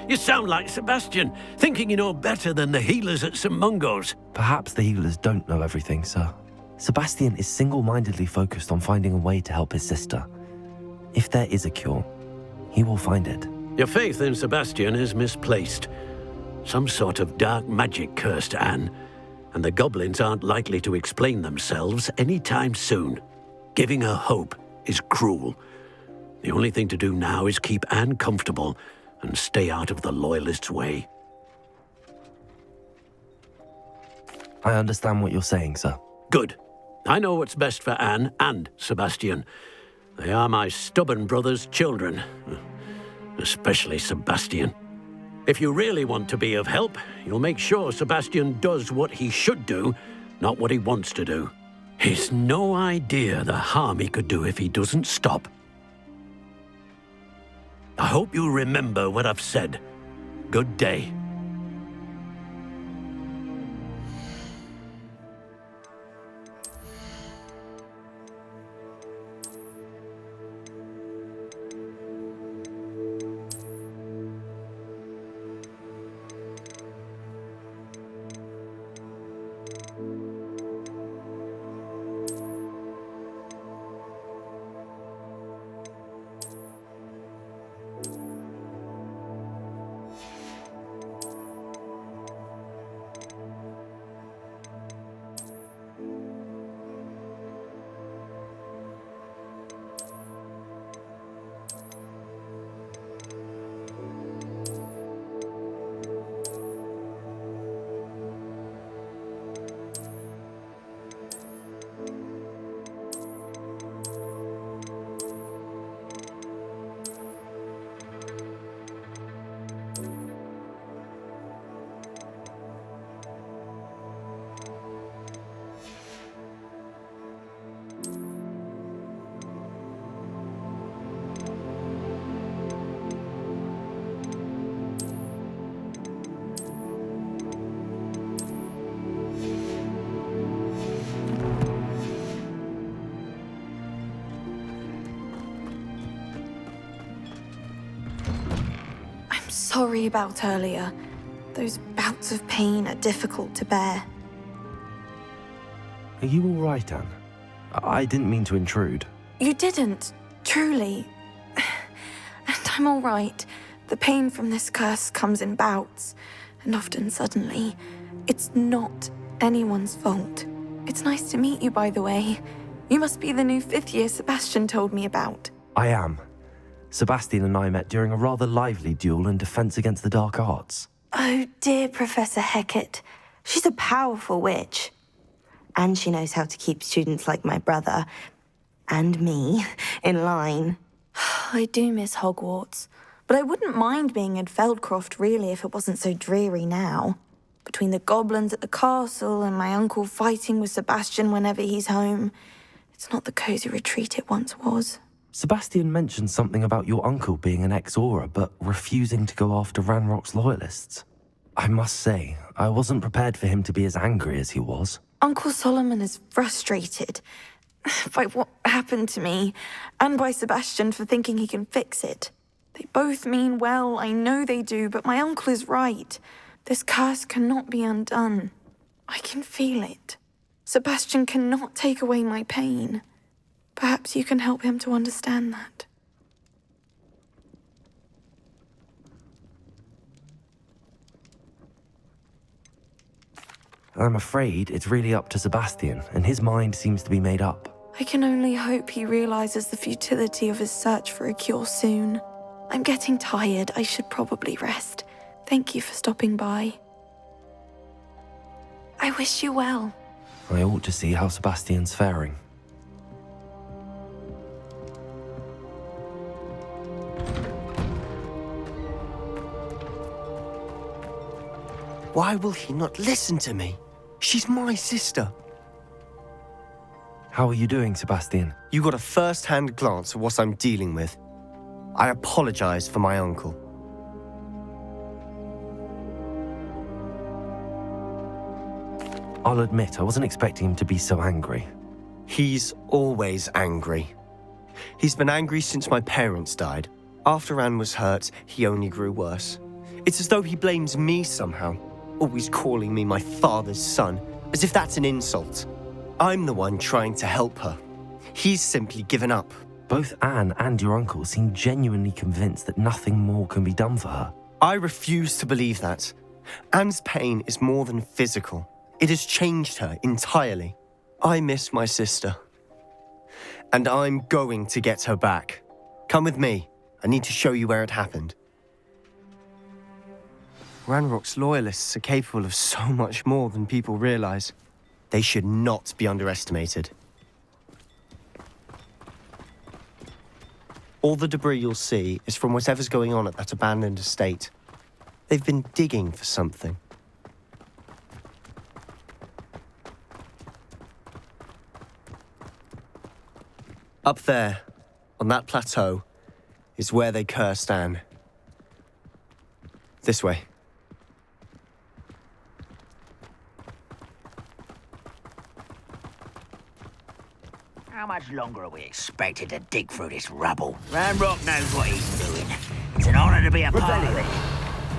you sound like Sebastian, thinking you know better than the healers at St. Mungo's. Perhaps the healers don't know everything, sir. Sebastian is single-mindedly focused on finding a way to help his sister. If there is a cure, he will find it. Your faith in Sebastian is misplaced. Some sort of dark magic cursed Anne, and the goblins aren't likely to explain themselves anytime soon. Giving her hope is cruel. The only thing to do now is keep Anne comfortable and stay out of the Loyalists' way. I understand what you're saying, sir. Good. I know what's best for Anne and Sebastian. They are my stubborn brother's children. Especially Sebastian. If you really want to be of help, you'll make sure Sebastian does what he should do, not what he wants to do. He's no idea the harm he could do if he doesn't stop. I hope you remember what I've said. Good day. sorry about earlier. Those bouts of pain are difficult to bear. Are you all right, Anne? I didn't mean to intrude. You didn't, truly. And I'm all right. The pain from this curse comes in bouts, and often suddenly. It's not anyone's fault. It's nice to meet you, by the way. You must be the new 5th year Sebastian told me about. I am. Sebastian and I met during a rather lively duel in Defense Against the Dark Arts. Oh, dear Professor Hecat. She's a powerful witch. And she knows how to keep students like my brother, and me, in line. I do miss Hogwarts, but I wouldn't mind being in Feldcroft, really, if it wasn't so dreary now. Between the goblins at the castle and my uncle fighting with Sebastian whenever he's home, it's not the cosy retreat it once was. Sebastian mentioned something about your uncle being an ex-Auror, but refusing to go after Ranrock's loyalists. I must say, I wasn't prepared for him to be as angry as he was. Uncle Solomon is frustrated by what happened to me, and by Sebastian for thinking he can fix it. They both mean well, I know they do, but my uncle is right. This curse cannot be undone. I can feel it. Sebastian cannot take away my pain. Perhaps you can help him to understand that. I'm afraid it's really up to Sebastian, and his mind seems to be made up. I can only hope he realizes the futility of his search for a cure soon. I'm getting tired. I should probably rest. Thank you for stopping by. I wish you well. I ought to see how Sebastian's faring. Why will he not listen to me? She's my sister. How are you doing, Sebastian? You got a first-hand glance at what I'm dealing with. I apologize for my uncle. I'll admit, I wasn't expecting him to be so angry. He's always angry. He's been angry since my parents died. After Anne was hurt, he only grew worse. It's as though he blames me somehow, always calling me my father's son, as if that's an insult. I'm the one trying to help her. He's simply given up. Both Anne and your uncle seem genuinely convinced that nothing more can be done for her. I refuse to believe that. Anne's pain is more than physical. It has changed her entirely. I miss my sister. And I'm going to get her back. Come with me. I need to show you where it happened. Ranrock's loyalists are capable of so much more than people realize. They should not be underestimated. All the debris you'll see is from whatever's going on at that abandoned estate. They've been digging for something. Up there, on that plateau, is where they cursed Anne. This way. How much longer are we expected to dig through this rubble? Ranrock knows what he's doing. It's an honor to be a part of it.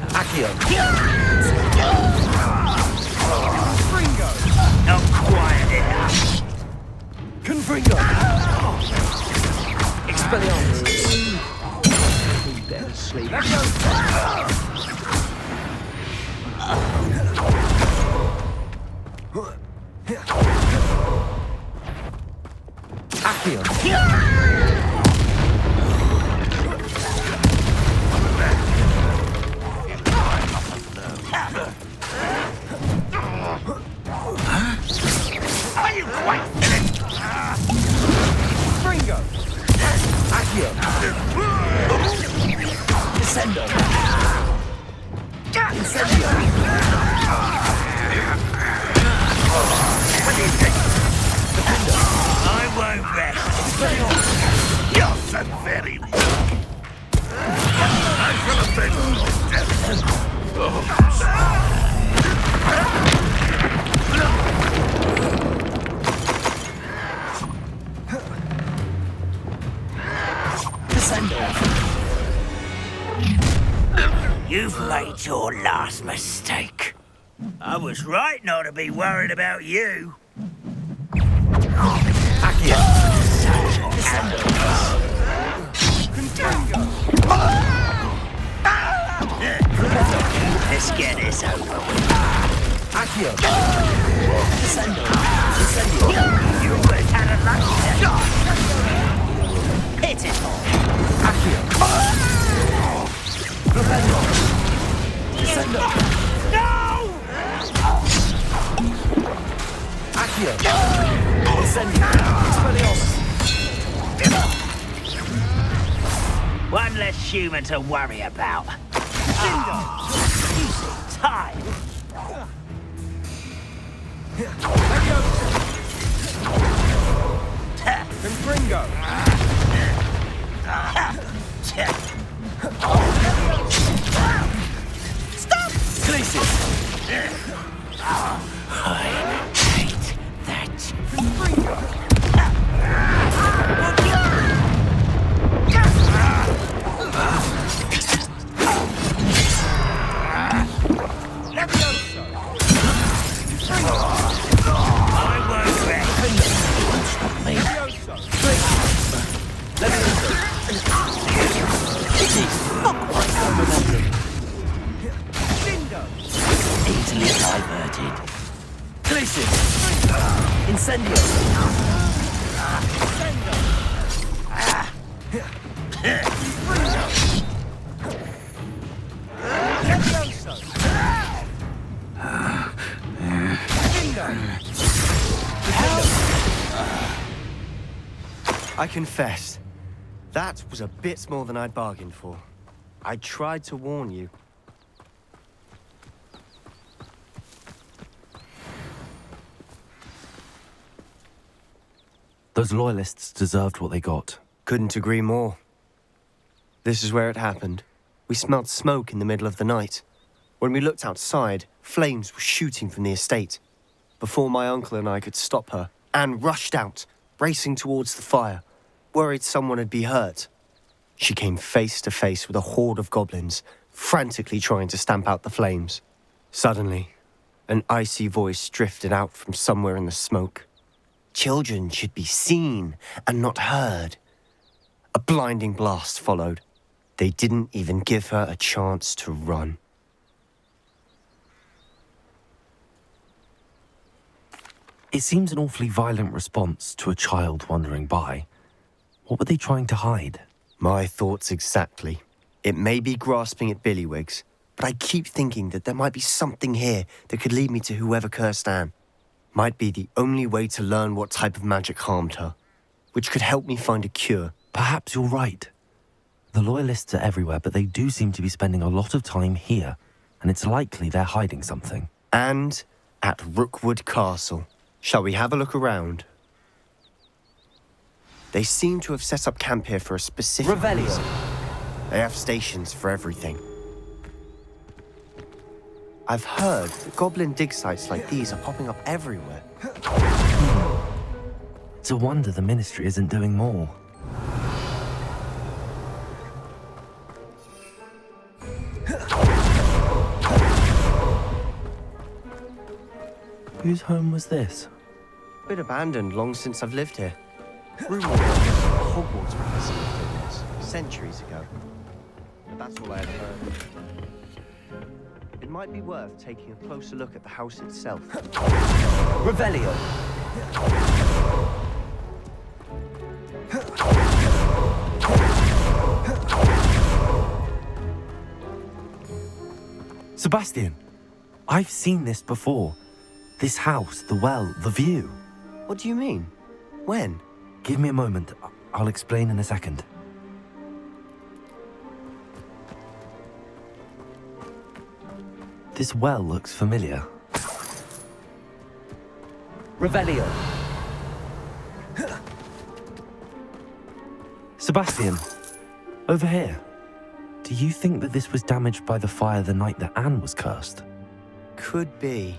Accio! Confringo! Not quiet enough. Confringo! Expelliarmus! We better sleep. Let's go! Accio! Are you quite finished? Confringo! Accio! Descendo! Incendio! What do you think? I won't rest. You're so very weak. I shall avenge your death. Descendo! You've made your last mistake. I was right not to be worried about you. Let's get this over with. Accio. Descendo. You always had a lucky day. Hit it all. Accio. Propello. Descendo. No! Accio. Descendo. Expelliarmus. One less human to worry about. Easy time. Confringo. Stop! Glacius. I hate that. Confringo. Easily diverted. Glacius. Incendio. I confess, that was a bit more than I'd bargained for. I tried to warn you. Those loyalists deserved what they got. Couldn't agree more. This is where it happened. We smelled smoke in the middle of the night. When we looked outside, flames were shooting from the estate. Before my uncle and I could stop her, Anne rushed out, racing towards the fire, worried someone had been hurt. She came face to face with a horde of goblins, frantically trying to stamp out the flames. Suddenly, an icy voice drifted out from somewhere in the smoke. Children should be seen and not heard. A blinding blast followed. They didn't even give her a chance to run. It seems an awfully violent response to a child wandering by. What were they trying to hide? My thoughts exactly. It may be grasping at Billywigs, but I keep thinking that there might be something here that could lead me to whoever cursed Anne. Might be the only way to learn what type of magic harmed her, which could help me find a cure. Perhaps you're right. The Loyalists are everywhere, but they do seem to be spending a lot of time here, and it's likely they're hiding something. And at Rookwood Castle. Shall we have a look around? They seem to have set up camp here for a specific reason. They have stations for everything. I've heard that goblin dig sites like these are popping up everywhere. It's a wonder the Ministry isn't doing more. Whose home was this? Been abandoned long since I've lived here. Rumour was a Hogwarts Legacy lived in this centuries ago. But that's all I ever heard. It might be worth taking a closer look at the house itself. Revelio. Sebastian, I've seen this before. This house, the well, the view. What do you mean? When? Give me a moment. I'll explain in a second. This well looks familiar. Revelio. Sebastian, over here. Do you think that this was damaged by the fire the night that Anne was cursed? Could be.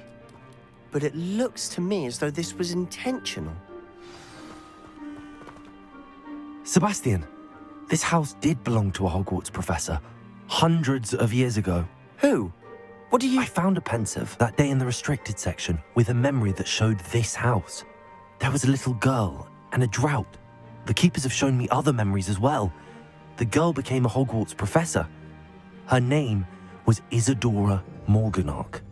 But it looks to me as though this was intentional. Sebastian, this house did belong to a Hogwarts professor. Hundreds of years ago. Who? What do you... I found a pensive that day in the restricted section with a memory that showed this house. There was a little girl and a drought. The keepers have shown me other memories as well. The girl became a Hogwarts professor. Her name was Isadora Morganach.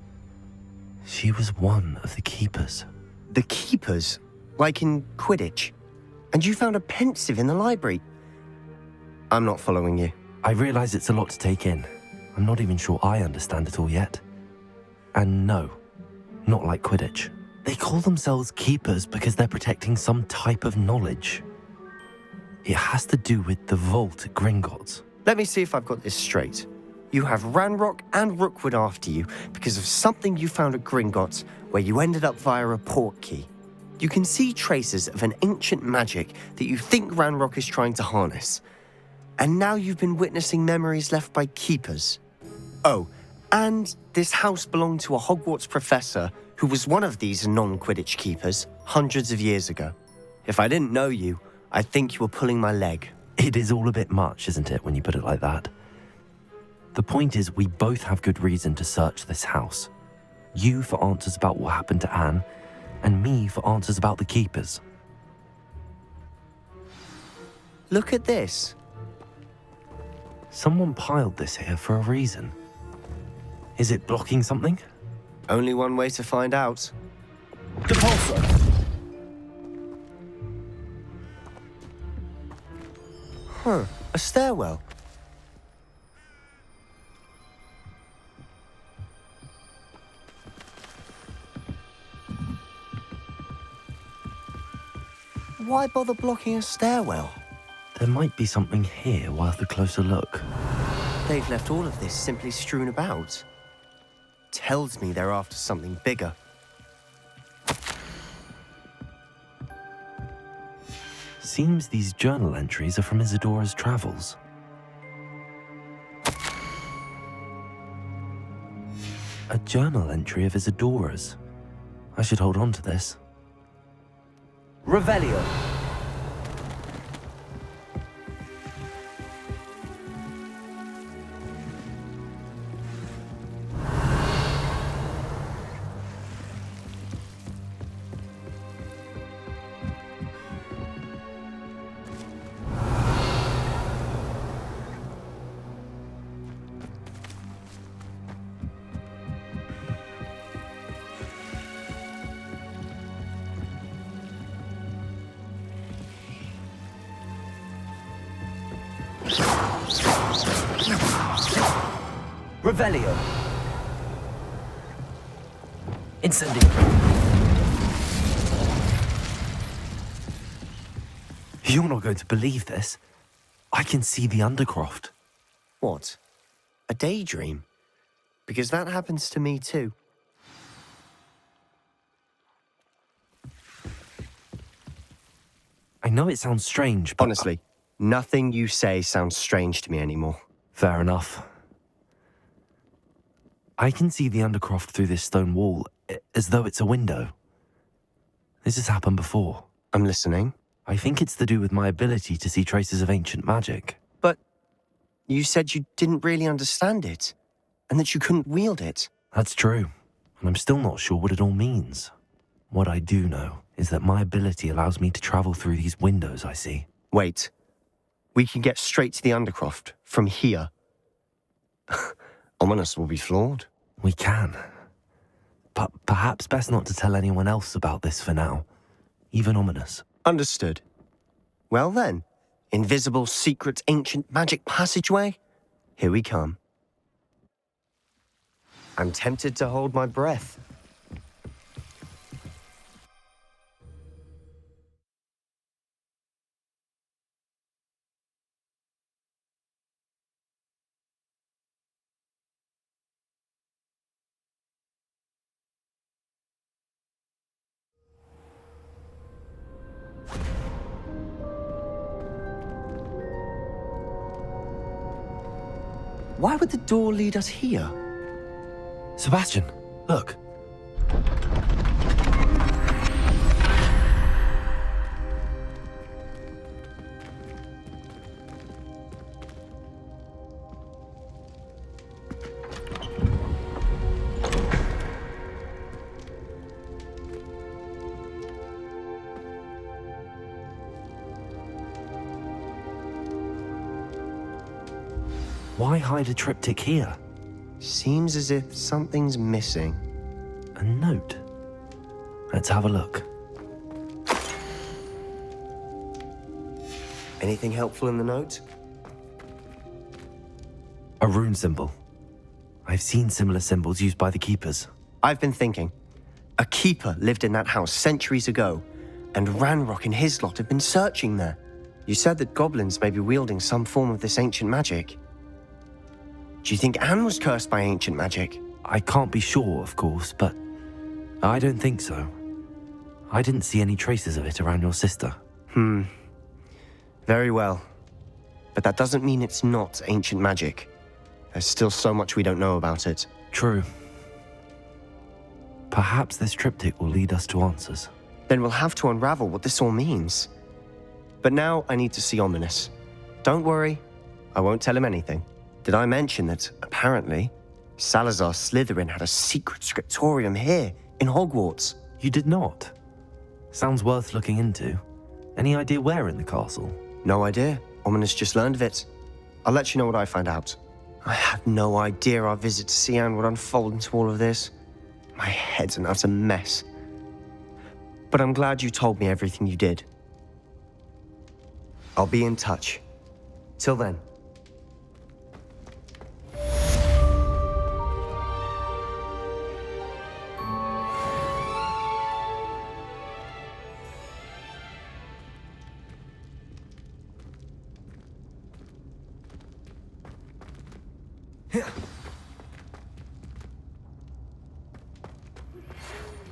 She was one of the keepers. The keepers? Like in Quidditch? And you found a pensive in the library? I'm not following you. I realize it's a lot to take in. I'm not even sure I understand it all yet. And no, not like Quidditch. They call themselves keepers because they're protecting some type of knowledge. It has to do with the vault at Gringotts. Let me see if I've got this straight. You have Ranrock and Rookwood after you because of something you found at Gringotts where you ended up via a port key. You can see traces of an ancient magic that you think Ranrock is trying to harness. And now you've been witnessing memories left by keepers. Oh, and this house belonged to a Hogwarts professor who was one of these non-Quidditch keepers hundreds of years ago. If I didn't know you, I'd think you were pulling my leg. It is all a bit much, isn't it, when you put it like that? The point is, we both have good reason to search this house. You for answers about what happened to Anne, and me for answers about the keepers. Look at this. Someone piled this here for a reason. Is it blocking something? Only one way to find out. Depulso! Huh, a stairwell. Why bother blocking a stairwell? There might be something here worth a closer look. They've left all of this simply strewn about. Tells me they're after something bigger. Seems these journal entries are from Isadora's travels. A journal entry of Isadora's. I should hold on to this. Revelio. Revelio. Incendio. You're not going to believe this. I can see the Undercroft. What? A daydream? Because that happens to me too. I know it sounds strange, but... Honestly, nothing you say sounds strange to me anymore. Fair enough. I can see the Undercroft through this stone wall, as though it's a window. This has happened before. I'm listening. I think it's to do with my ability to see traces of ancient magic. But you said you didn't really understand it, and that you couldn't wield it. That's true, and I'm still not sure what it all means. What I do know is that my ability allows me to travel through these windows I see. Wait. We can get straight to the Undercroft from here. Ominous will be flawed. We can. But perhaps best not to tell anyone else about this for now. Even Ominous. Understood. Well then, invisible, secret, ancient magic passageway? Here we come. I'm tempted to hold my breath. Why would the door lead us here? Sebastian, look. Why hide a triptych here? Seems as if something's missing. A note. Let's have a look. Anything helpful in the note? A rune symbol. I've seen similar symbols used by the keepers. I've been thinking. A keeper lived in that house centuries ago, and Ranrock and his lot have been searching there. You said that goblins may be wielding some form of this ancient magic. Do you think Anne was cursed by ancient magic? I can't be sure, of course, but I don't think so. I didn't see any traces of it around your sister. Very well. But that doesn't mean it's not ancient magic. There's still so much we don't know about it. True. Perhaps this triptych will lead us to answers. Then we'll have to unravel what this all means. But now I need to see Ominous. Don't worry, I won't tell him anything. Did I mention that, apparently, Salazar Slytherin had a secret scriptorium here, in Hogwarts? You did not? Sounds worth looking into. Any idea where in the castle? No idea. Ominous just learned of it. I'll let you know what I find out. I had no idea our visit to Cian would unfold into all of this. My head's an utter mess. But I'm glad you told me everything you did. I'll be in touch. Till then.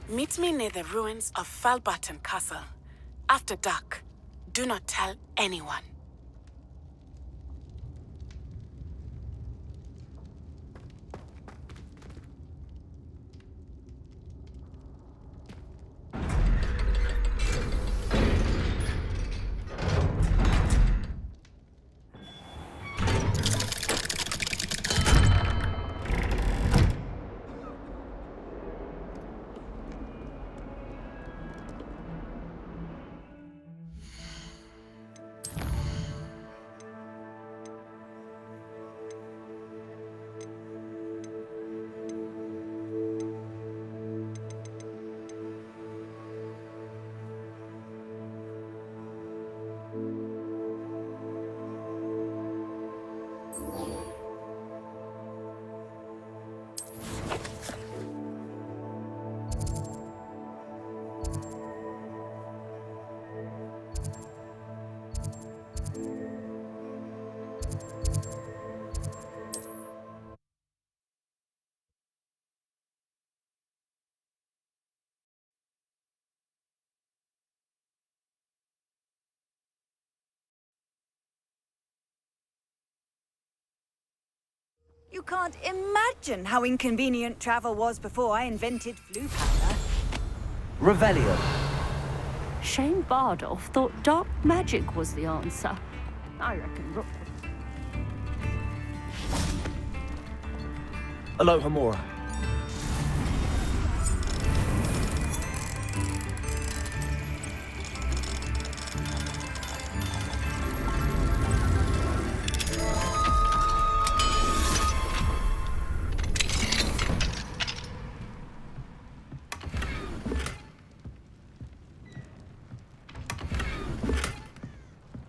Meet me near the ruins of Falbarton Castle. After dark. Do not tell anyone. You can't imagine how inconvenient travel was before I invented flu powder. Revelio. Shane Bardolph thought dark magic was the answer. I reckon Rook. Aloha Mora.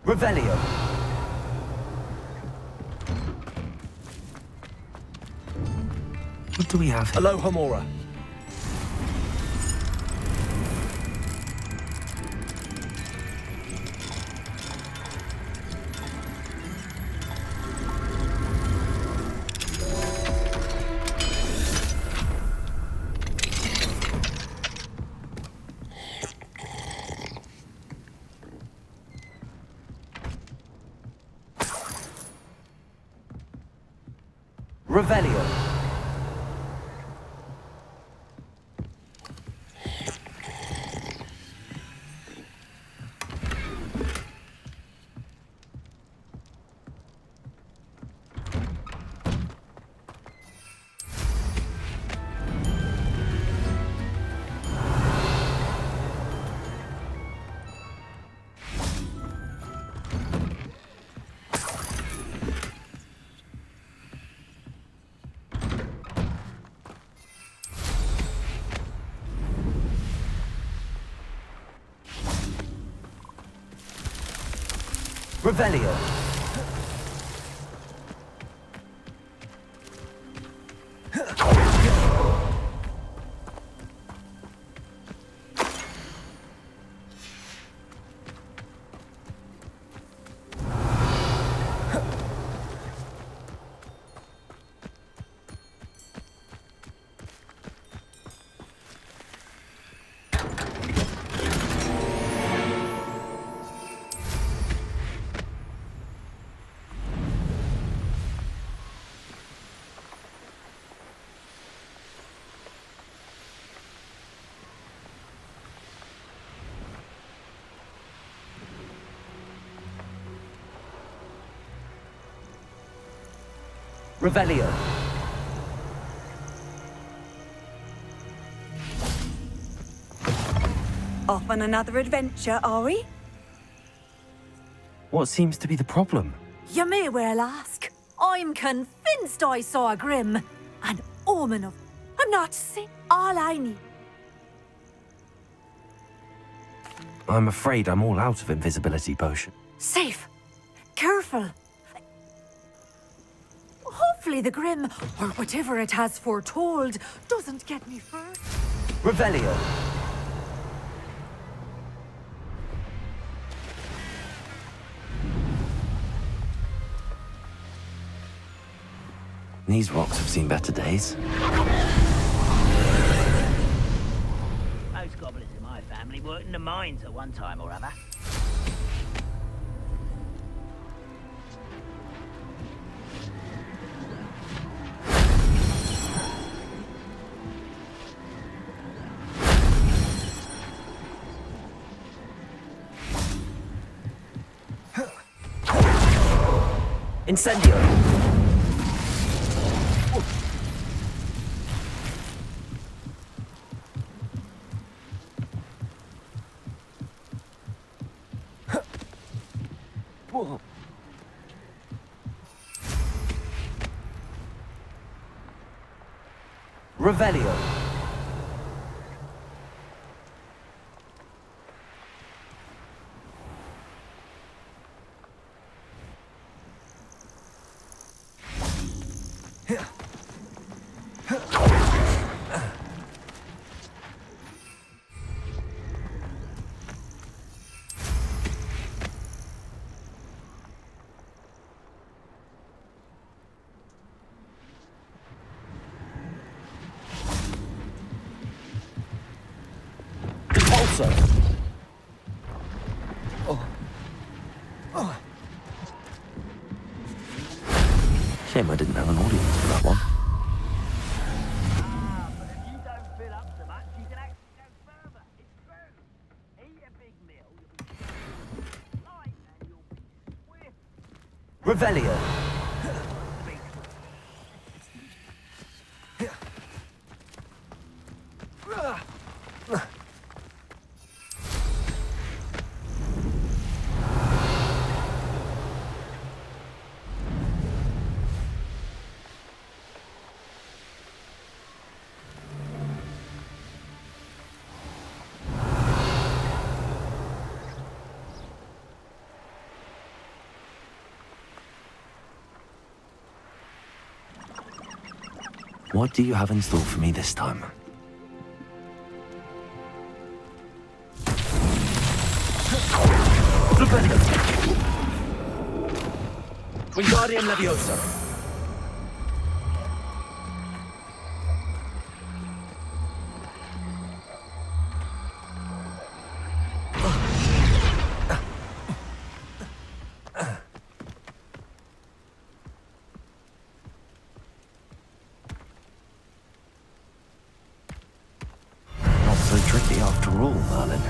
Revelio. What do we have here? Aloha Mora. Revelio. Revelio. Revelio. Off on another adventure, are we? What seems to be the problem? You may well ask. I'm convinced I saw a Grim. An omen of... I'm not sick. All I need. I'm afraid I'm all out of invisibility potion. Safe. Careful. Hopefully the Grim, or whatever it has foretold, doesn't get me first. Revelio. These rocks have seen better days. Most goblins in my family worked in the mines at one time or other. Incendio. Revelio. Repulsor. Shame I didn't have an audience for that one. But if you don't fill up so much, you can actually go further. It's true. Eat a big meal, you'll be light and you'll be swift. Revelio. What do you have in store for me this time? Wingardium Leviosa. Not so tricky after all, Merlin.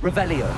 Revelio.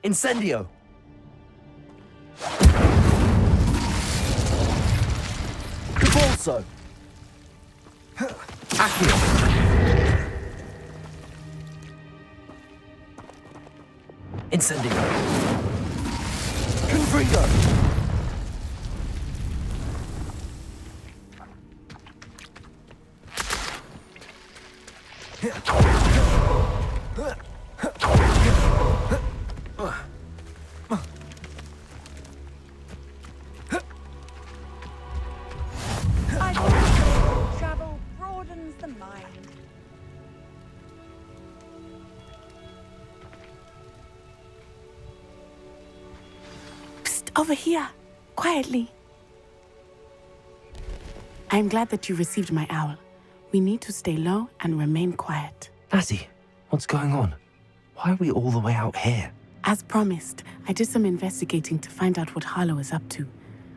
Incendio! Convulso! Accio! Incendio! Confrigo! Travel broadens the mind. Psst, over here, quietly. I'm glad that you received my owl. We need to stay low and remain quiet. Natty, what's going on? Why are we all the way out here? As promised, I did some investigating to find out what Harlow is up to.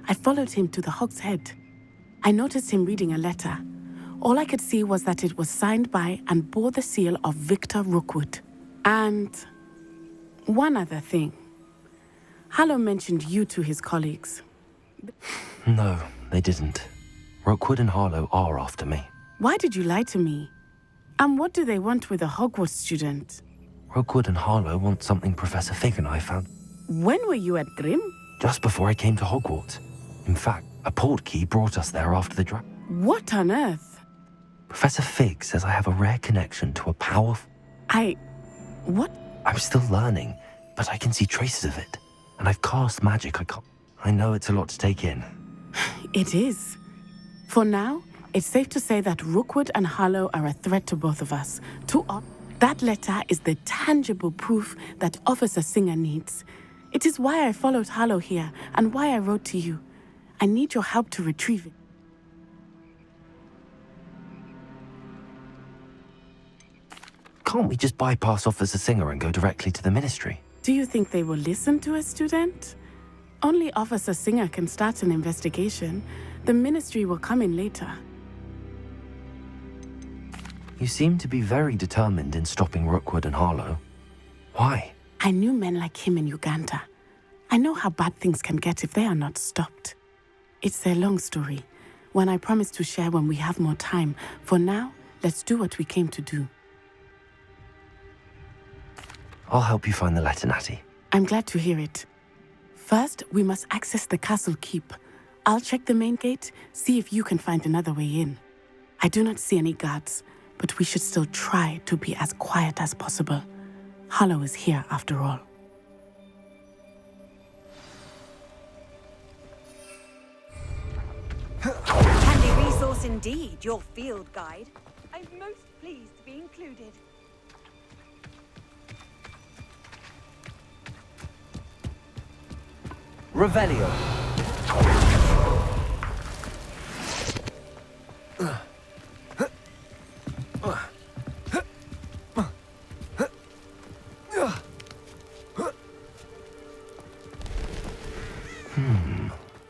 I followed him to the Hog's Head. I noticed him reading a letter. All I could see was that it was signed by and bore the seal of Victor Rookwood. And one other thing. Harlow mentioned you to his colleagues. No, they didn't. Rookwood and Harlow are after me. Why did you lie to me? And what do they want with a Hogwarts student? Rookwood and Harlow want something Professor Fig and I found. When were you at Grim? Just before I came to Hogwarts. In fact, a portkey brought us there after the What on earth? Professor Fig says I have a rare connection to a powerful... What? I'm still learning, but I can see traces of it. And I've cast magic I know it's a lot to take in. It is. For now, it's safe to say that Rookwood and Harlow are a threat to both of us. That letter is the tangible proof that Officer Singer needs. It is why I followed Harlow here and why I wrote to you. I need your help to retrieve it. Can't we just bypass Officer Singer and go directly to the Ministry? Do you think they will listen to a student? Only Officer Singer can start an investigation. The Ministry will come in later. You seem to be very determined in stopping Rookwood and Harlow. Why? I knew men like him in Uganda. I know how bad things can get if they are not stopped. It's a long story, one I promise to share when we have more time. For now, let's do what we came to do. I'll help you find the letter, Natty. I'm glad to hear it. First, we must access the castle keep. I'll check the main gate, see if you can find another way in. I do not see any guards, but we should still try to be as quiet as possible. Harlow is here after all. Handy resource indeed, your field guide. I'm most pleased to be included. Revelio.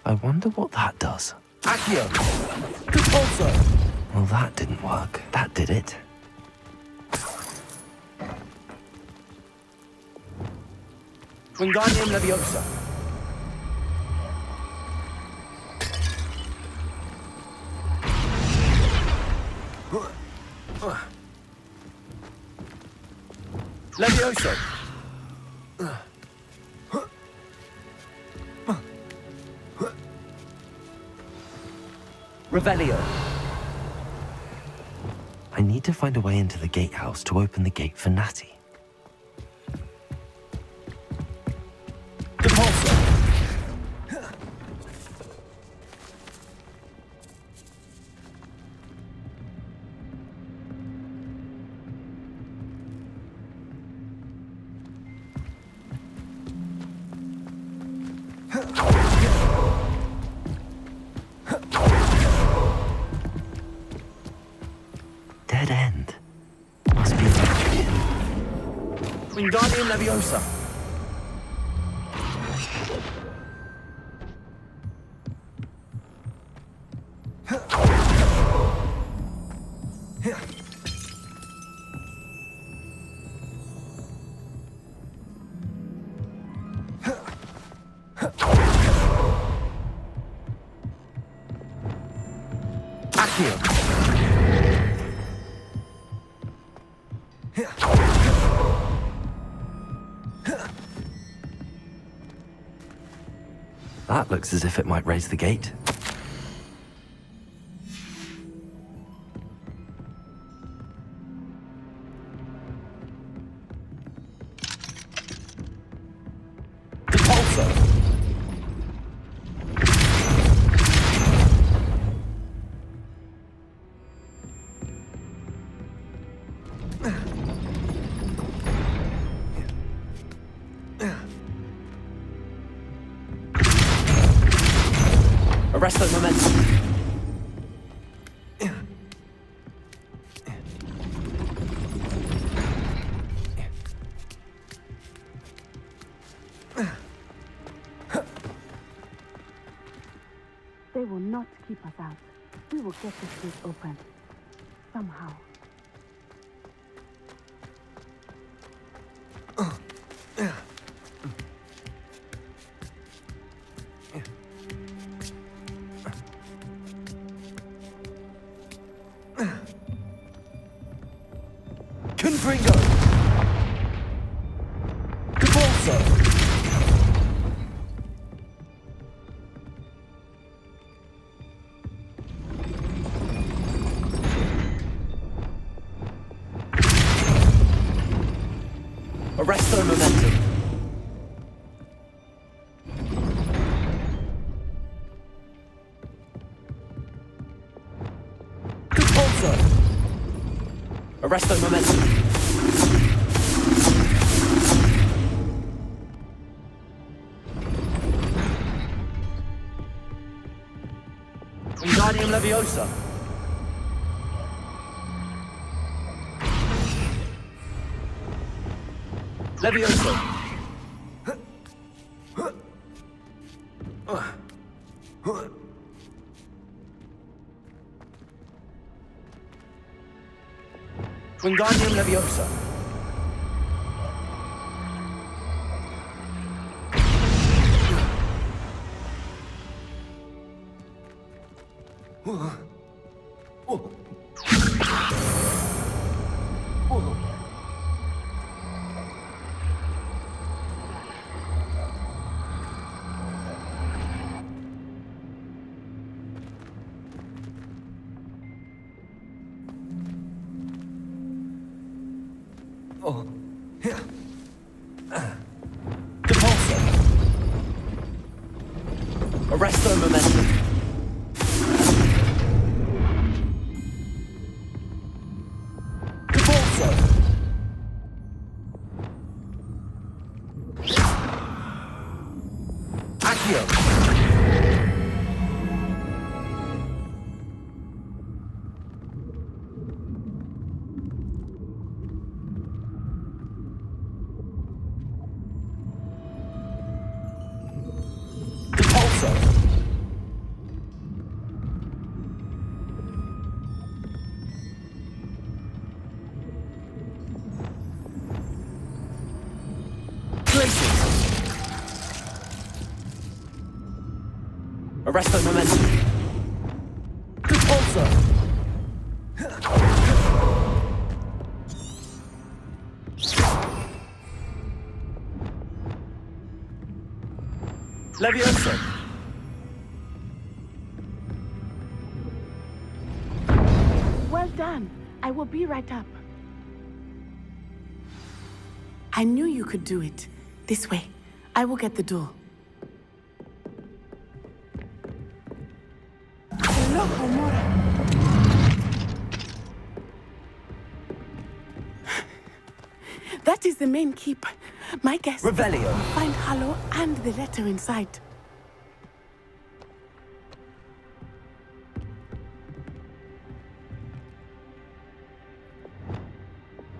I wonder what that does. Accio! Compulso! Well, that didn't work. That did it. Wingardium Leviosa. Levioso. Revelio. I need to find a way into the gatehouse to open the gate for Natty. Compulso. Dead end. Must be a match here. Wingardium Leviosa. That looks as if it might raise the gate. Arrest the momentum. They will not keep us out. We will get this gate open. Somehow. Confringo! Debolso! Arrest their momentum. Debolso! Arrest their momentum. Wingardium Leviosa. Leviosa. Wingardium Leviosa. Depulso. Arrest their momentum. Depulso. Accio. Arrest the momentum. Depulso. Leviosa. Well done. I will be right up. I knew you could do it. This way. I will get the door. That is the main keep. My guess Revelio. will find Hallow and the letter inside.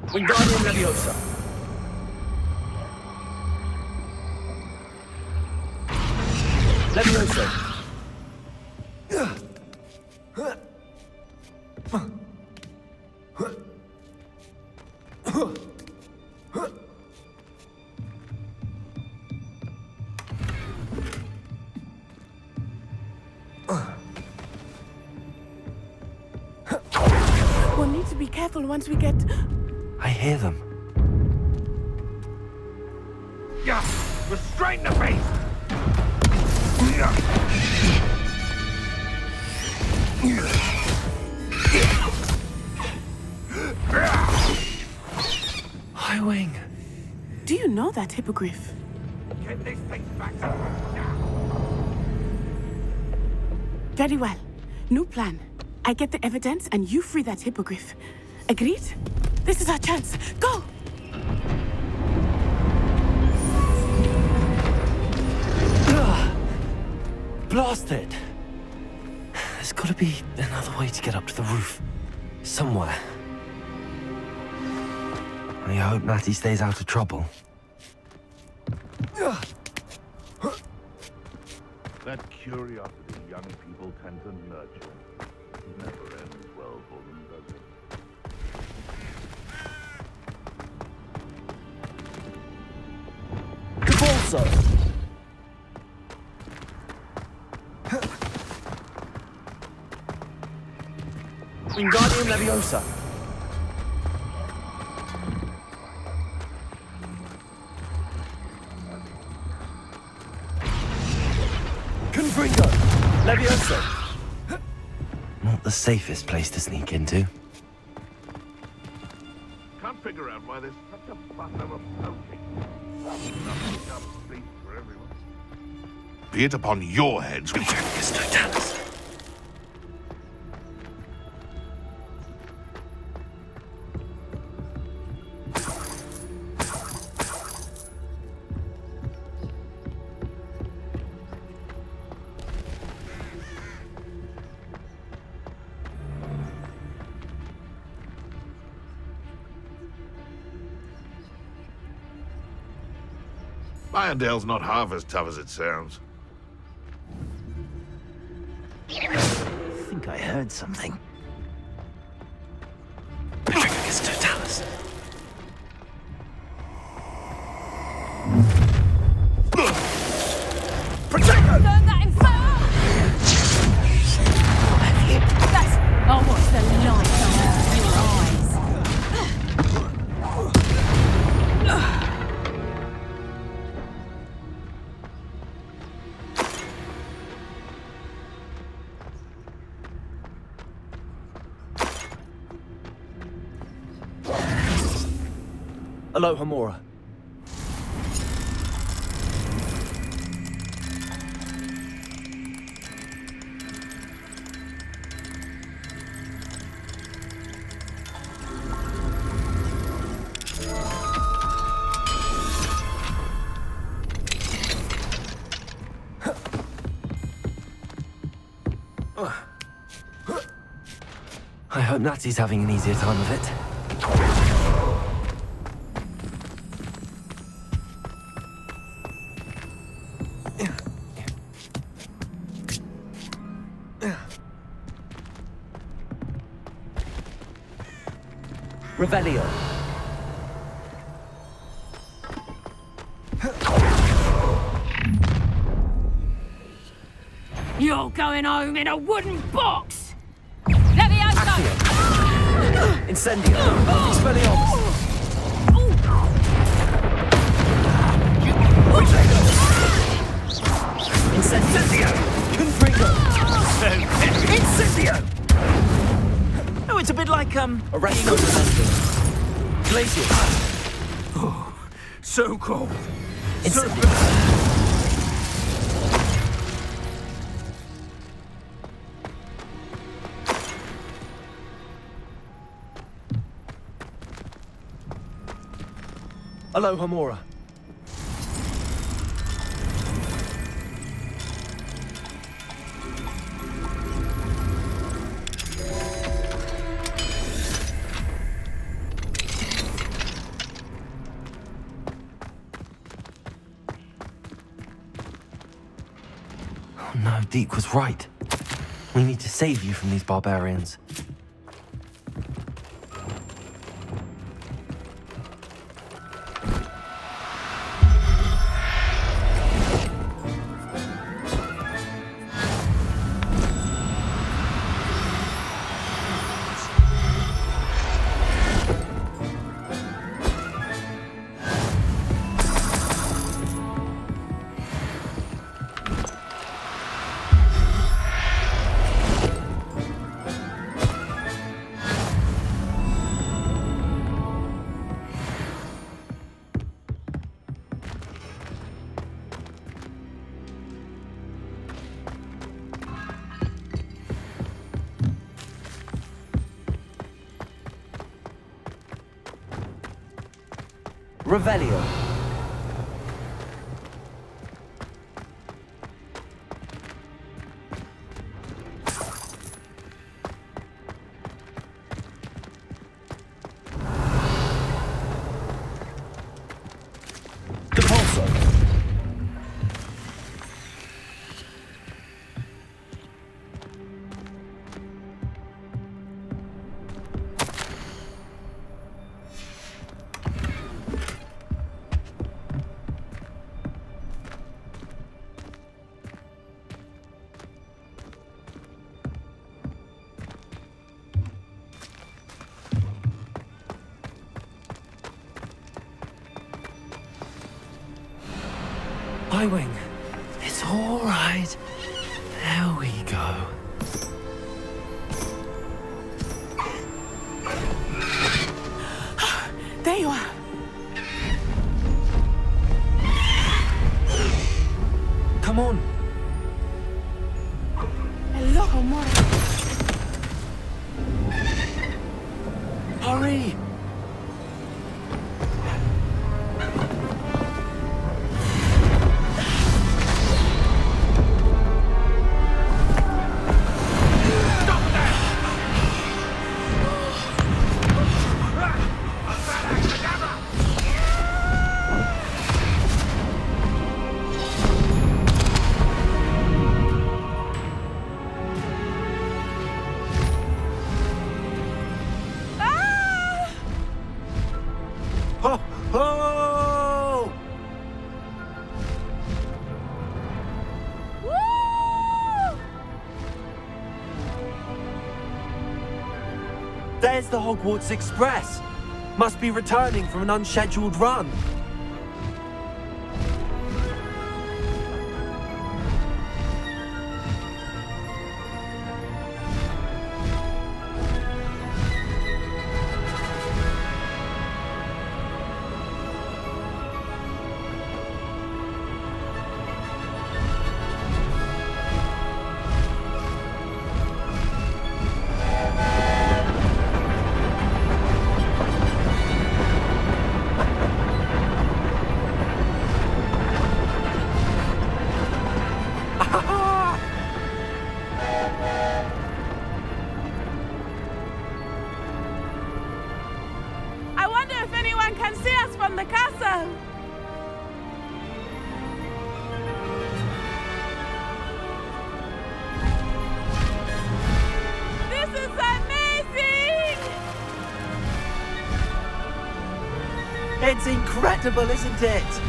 Wingardium Leviosa. Leviosa. We'll need to be careful once we get... I hear them. Yeah, restrain the beast! High Wing. Do you know that hippogriff? Get this thing back. Very well. New plan. I get the evidence and you free that hippogriff. Agreed? This is our chance. Go! Blast it! There's gotta be another way to get up to the roof. Somewhere. I hope Natty stays out of trouble. That curiosity young people tend to nurture never ends well for them, does it? Cabalso! Wingardium Leviosa! Confringo! Leviosa! Not the safest place to sneak into. Can't figure out why there's such a fuss over poaching. Nothing comes beast for everyone. Be it upon your heads, Returnicus Totalis. Irondale's not half as tough as it sounds. I think I heard something. Returnicus Totalis. Burn that infernal! That's... I'll watch the light come out of your eyes. Aloha Mora. I hope Natty's having an easier time of it. Revelio. You're going home in a wooden box! Leviosa! Incendio. Expelliarmus. Incendio. Confringo. Incendio. Oh, it's a bit like, Arresto Glacier. Oh, so cold. Incendio. Aloha Mora. Oh no, Deke was right. We need to save you from these barbarians. Revelio. Highwing, it's all right. There we go. There you are. Come on. Hello, Homura. Hurry! Ho, ho! There's the Hogwarts Express. Must be returning from an unscheduled run. I wonder if anyone can see us from the castle. This is amazing! It's incredible, isn't it?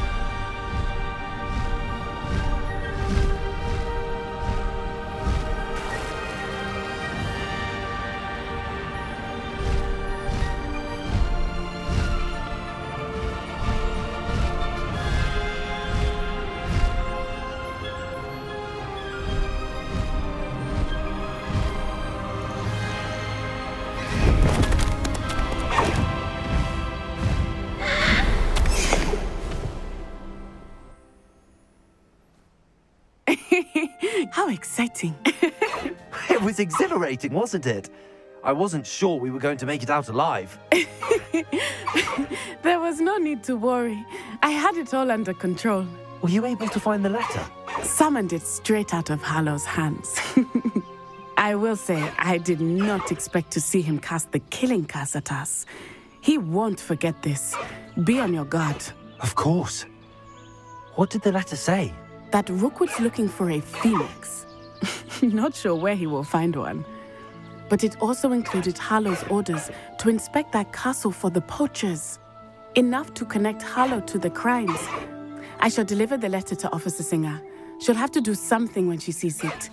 How exciting. It was exhilarating, wasn't it? I wasn't sure we were going to make it out alive. There was no need to worry. I had it all under control. Were you able to find the letter? Summoned it straight out of Harlow's hands. I will say, I did not expect to see him cast the killing curse at us. He won't forget this. Be on your guard. Of course. What did the letter say? That Rookwood's looking for a phoenix. Not sure where he will find one. But it also included Harlow's orders to inspect that castle for the poachers. Enough to connect Harlow to the crimes. I shall deliver the letter to Officer Singer. She'll have to do something when she sees it.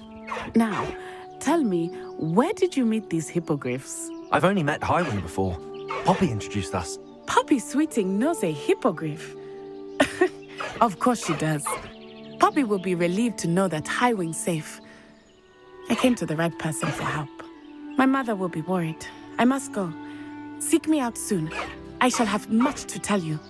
Now, tell me, where did you meet these hippogriffs? I've only met Highwing before. Poppy introduced us. Poppy Sweeting knows a hippogriff. Of course she does. Poppy will be relieved to know that Highwing's safe. I came to the right person for help. My mother will be worried. I must go. Seek me out soon. I shall have much to tell you.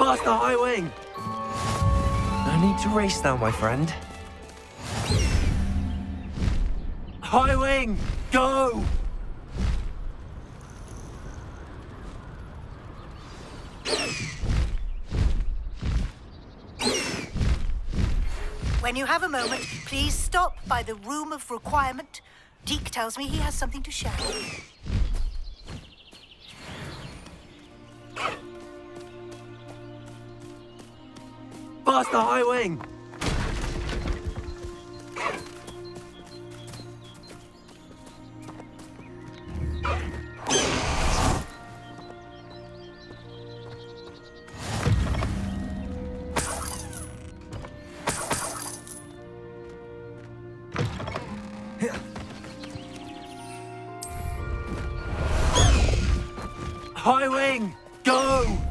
Faster, High Wing! No need to race now, my friend. High Wing, go! When you have a moment, please stop by the Room of Requirement. Deke tells me he has something to share. Faster, High Wing! High Wing, go!